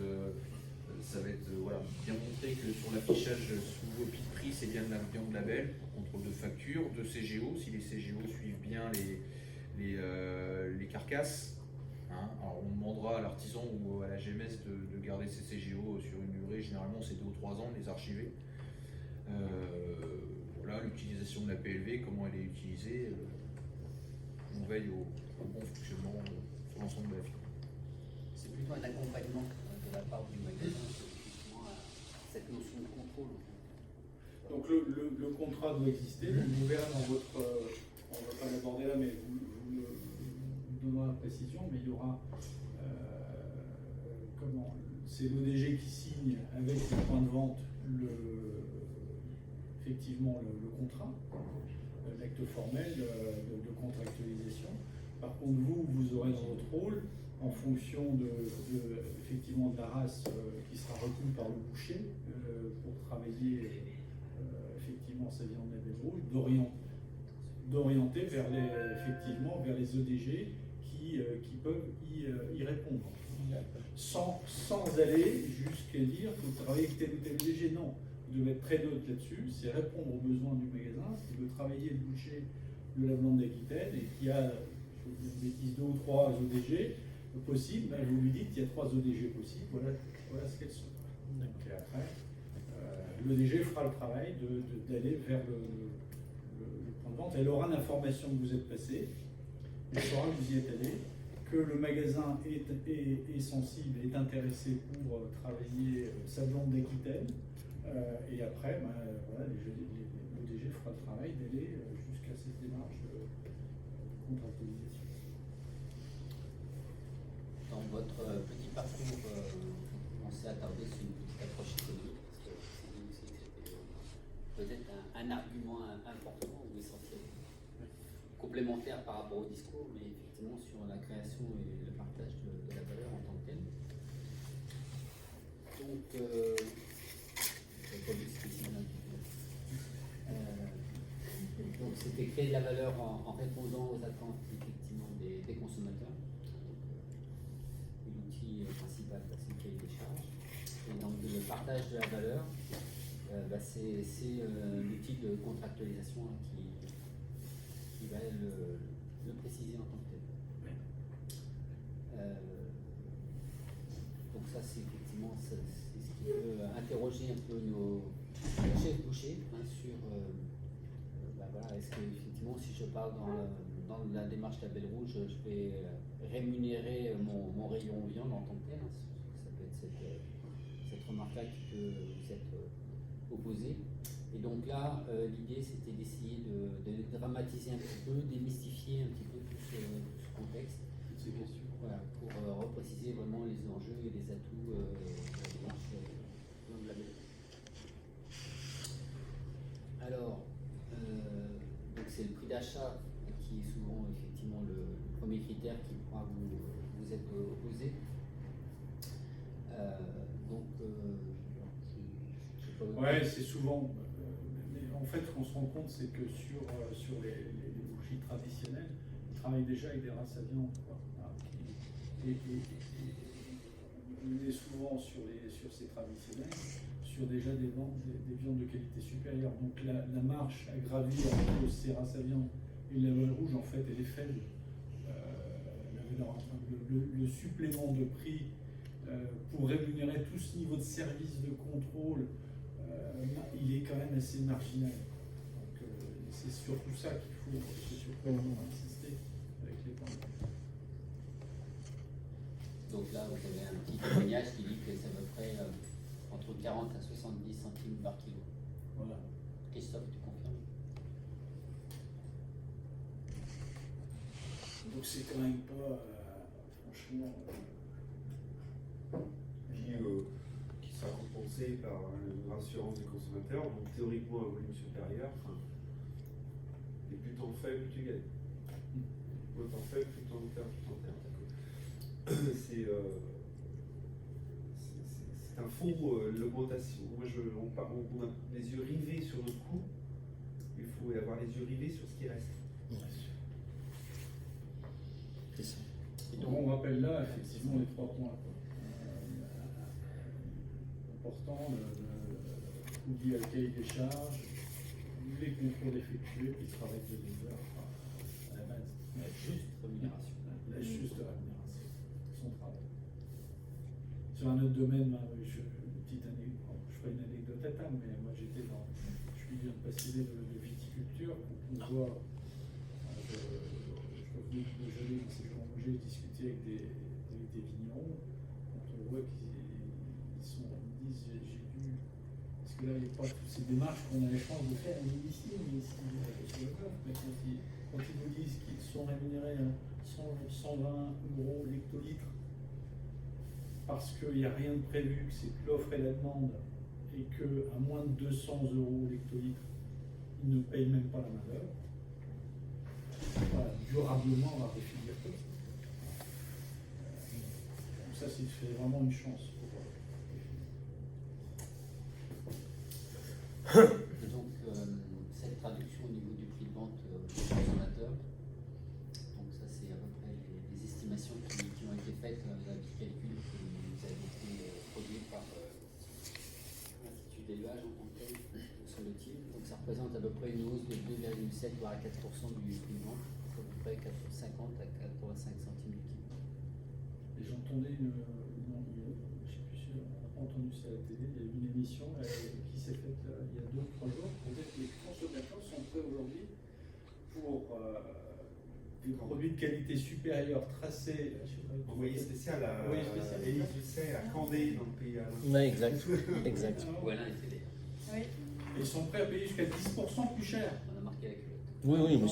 voilà, bien montrer que sur l'affichage sous vos pieds de prix, c'est bien de la viande label, contrôle de facture, de CGO, si les CGO suivent bien les carcasses. Hein. Alors on demandera à l'artisan ou à la GMS de garder ces CGO sur une durée, généralement c'est 2 ou 3 ans, de les archiver. Voilà, l'utilisation de la PLV, comment elle est utilisée, on veille au bon fonctionnement sur l'ensemble de la filière. C'est plutôt un accompagnement de la part du magasin justement à cette notion de contrôle. Donc le contrat doit exister. Donc vous verrez dans votre, on ne va pas l'aborder là, mais vous donnerez la précision, mais il y aura c'est l'ODG qui signe avec le point de vente effectivement le contrat, l'acte formel de contractualisation. Par contre, vous aurez dans votre rôle, en fonction effectivement de la race qui sera retenue par le boucher pour travailler effectivement sa viande label rouge, d'orienter vers les ODG qui peuvent y répondre. Sans aller jusqu'à dire qu'il faut travailler avec tel ou tel ODG. Non, vous devez être très neutre là-dessus, c'est répondre aux besoins du magasin. Si veut travailler le boucher de la Blande d'Aquitaine et qu'il y a, je vous dis une bêtise, 2 ou 3 ODG possibles, ben vous lui dites qu'il y a 3 ODG possibles, voilà ce qu'elles sont. Et après, l'ODG fera le travail d'aller vers le point de vente. Elle aura l'information que vous êtes passé, elle saura que vous y êtes allé, que le magasin est sensible, est intéressé pour travailler sa Blande d'Aquitaine. Et après, voilà, l'ODG fera le travail d'aller jusqu'à cette démarche contractualisation. Dans votre petit parcours, on s'est attardé sur une petite approche économique, parce que c'était peut-être un argument important ou essentiel, complémentaire par rapport au discours, mais effectivement sur la création et le partage de la valeur en tant que telle. Donc, donc c'était créer de la valeur en répondant aux attentes effectivement des consommateurs. L'outil principal, c'est le cahier des charges. Et donc le partage de la valeur, c'est l'outil de contractualisation qui va le préciser en tant que tel. Donc ça c'est effectivement c'est ce qui peut interroger un peu nos chefs bouchers sur voilà, est-ce que effectivement si je parle dans la démarche Label Rouge, je vais rémunérer mon rayon viande en tant que tel, ça peut être cette remarque-là qui peut vous être opposée. Et donc là, l'idée c'était d'essayer de dramatiser un petit peu, démystifier un petit peu tout ce contexte. Toutes ces questions. Voilà, pour repréciser vraiment les enjeux et les atouts de la démarche de la BD. Alors, donc c'est le prix d'achat qui est souvent effectivement le premier critère qui pourra vous être opposé. Ouais, c'est souvent. Mais en fait, ce qu'on se rend compte, c'est que sur les bougies traditionnelles, ils travaillent déjà avec des races à viande. Quoi. Et on est souvent sur ces traditionnels, sur déjà des viandes de qualité supérieure. Donc la marche à gravir entre ces races à viande et la Label Rouge, en fait, elle est faible. Le supplément de prix pour rémunérer tout ce niveau de service de contrôle, il est quand même assez marginal. Donc c'est surtout ça qu'il faut insister avec les points. Donc là, vous avez un petit témoignage qui dit que c'est à peu près entre 40 à 70 centimes par kilo. Voilà. Christophe, tu confirmes? Donc c'est quand même pas, franchement... qui sera compensé par une assurance des consommateurs, donc théoriquement un volume supérieur. Et plus t'en fais, plus tu gagnes. Moins t'en fais, plus t'en perds, C'est un faux, l'augmentation. Moi, on a les yeux rivés sur notre coût, il faut avoir les yeux rivés sur ce qui reste. C'est ça. Et donc on rappelle là effectivement les 3 points. Important, le coût lié à cahier des charges, les contrôles effectués, puis le travail de 2 heures à la base. La juste rémunération. La juste rémunération, son travail. Sur un autre domaine, petite anecdote, je ferai une anecdote à table, mais moi je suis un passionné de viticulture, donc on voit, je revenais de Beaujolais, dans ces jours en Beaujolais, discuter avec des vignerons, quand on voit qu'ils disent parce que là il n'y a pas toutes ces démarches qu'on a la chance de faire ici, mais ici sur le golf, mais quand ils vous disent qu'ils sont rémunérés à 120 € l'hectolitre parce qu'il n'y a rien de prévu, que c'est l'offre et la demande, et qu'à moins de 200 € l'hectolitre, ils ne payent même pas la main-d'œuvre, durablement on va réfléchir comme ça. Donc ça c'est vraiment une chance. Donc cette traduction au niveau du prix de vente au consommateur, donc ça c'est à peu près les estimations qui ont été faites, la petite calcul qui nous a été produit par l'Institut d'élevage en tant que tel, sur le TIL. Donc ça représente à peu près une hausse de 2,7 voire à 4% du prix de vente, à peu près 50 à 85 centimes du kilo. Et j'entendais je ne sais plus si on n'a pas entendu ça à la télé, il y a eu une émission qui s'est faite il y a 2 ou 3 jours pour dire que les consommateurs sont prêts aujourd'hui pour des produits de qualité supérieure tracés. Envoyé spécial à Envoyé spécial. Élise Lucet, à Candé, dans le pays à Ouais, exact. Exact. Voilà, était Oui. Ils sont prêts à payer jusqu'à 10% plus cher. on a marqué la culotte. Oui, oui, mais Donc,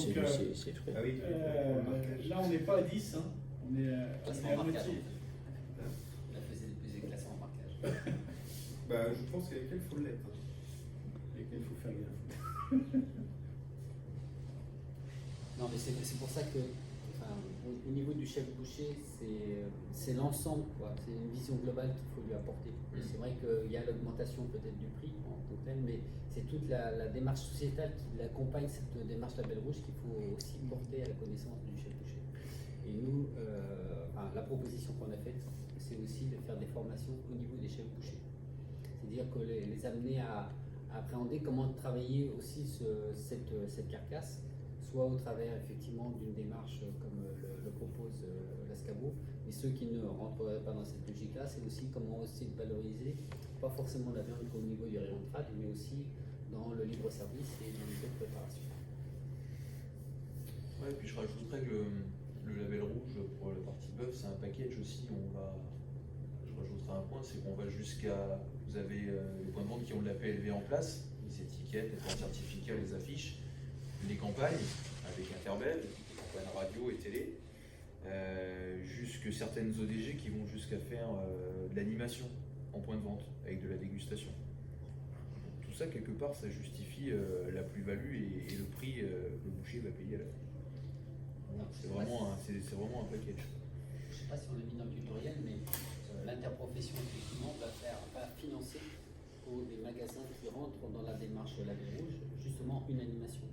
c'est frais. Ah oui, là, on n'est pas à 10, hein. on est Classement à marquage. moitié. On a faisait des classements en marquage. bah, je pense qu'avec elle, il faut l'être. Et qu'il faut faire gaffe. Non, mais c'est pour ça que, enfin, au niveau du chef boucher, c'est l'ensemble, quoi. C'est une vision globale qu'il faut lui apporter. Et c'est vrai qu'il y a l'augmentation peut-être du prix en tant que tel, mais c'est toute la démarche sociétale qui accompagne cette démarche Label Rouge qu'il faut aussi porter à la connaissance du chef boucher. Et nous, enfin, la proposition qu'on a faite, c'est aussi de faire des formations au niveau des chefs bouchers. C'est-à-dire que les amener à appréhender comment travailler aussi cette carcasse, soit au travers effectivement d'une démarche comme le propose l'Ascabo, mais ceux qui ne rentreraient pas dans cette logique-là, c'est aussi comment aussi valoriser, pas forcément la viande au niveau du rayon de trad, mais aussi dans le libre-service et dans les autres préparations. Ouais, puis je rajouterais que le label rouge pour la partie bœuf, c'est un package aussi. Je rajouterai un point, c'est qu'on va jusqu'à. Vous avez les points de vente qui ont de la PLV en place, les étiquettes, les certificats, les affiches, les campagnes avec Interbel, les campagnes radio et télé, jusque certaines ODG qui vont jusqu'à faire de l'animation en point de vente avec de la dégustation. Tout ça, quelque part, ça justifie la plus-value et le prix que le boucher va payer à la fin. C'est vraiment un package. Je ne sais pas si on l'a mis dans le tutoriel, mais l'interprofession effectivement va financer pour des magasins qui rentrent dans la démarche Label Rouge, justement une animation.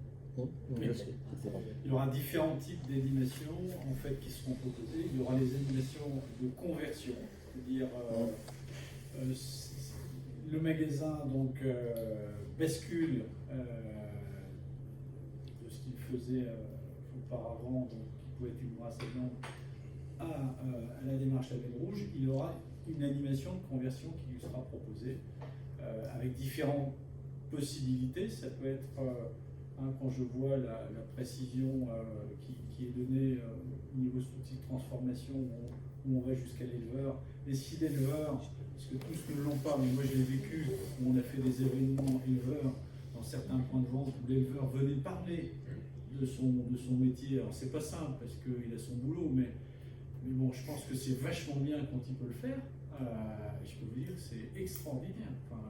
Il y aura différents types d'animations en fait qui seront proposées. Il y aura les animations de conversion, c'est-à-dire le magasin donc bascule de ce qu'il faisait auparavant, donc qui pouvait être une brasse à viande, à la démarche Label Rouge. Il y aura une animation de conversion qui lui sera proposée avec différentes possibilités. Ça peut être quand je vois la précision qui est donnée au niveau de l'outil de transformation où on va jusqu'à l'éleveur. Et si l'éleveur, parce que tous ne l'ont pas, mais moi je l'ai vécu, où on a fait des événements éleveurs dans certains points de vente où l'éleveur venait parler de son métier. Alors c'est pas simple parce qu'il a son boulot, mais bon, je pense que c'est vachement bien quand il peut le faire. Je peux vous dire que c'est extraordinaire. Enfin,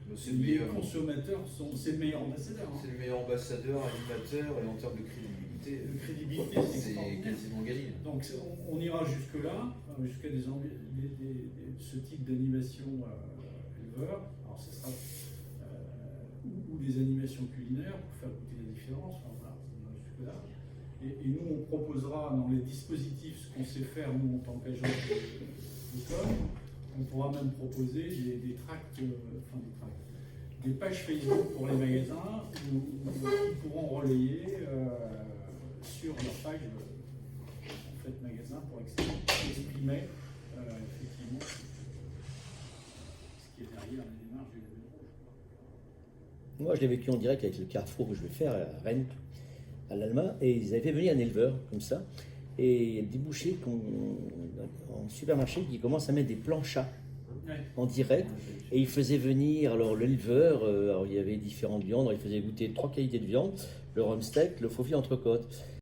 les consommateurs c'est le meilleur ambassadeur. Hein. C'est le meilleur ambassadeur, animateur, et en termes de crédibilité, c'est quasiment gagné. Donc on ira jusque-là, jusqu'à ce type d'animation éleveur. Alors ce sera ou des animations culinaires pour faire goûter la différence. Enfin, voilà, on ira jusque-là. Et nous, on proposera dans les dispositifs ce qu'on sait faire, nous, en tant qu'agent de com. On pourra même proposer des tracts, des pages Facebook pour les magasins où ils pourront relayer sur leur page en fait, magasin pour exprimer effectivement ce qui est derrière la démarche du label rouge. Moi, je l'ai vécu en direct avec le Carrefour que je vais faire à Rennes, à l'Alma, et ils avaient fait venir un éleveur comme ça, et il y a des bouchers en supermarché qui commencent à mettre des planchas en direct, et ils faisaient venir alors l'éleveur, alors il y avait différentes viandes, alors il faisait goûter 3 qualités de viande, le rumsteak, le faux filet entrecôte.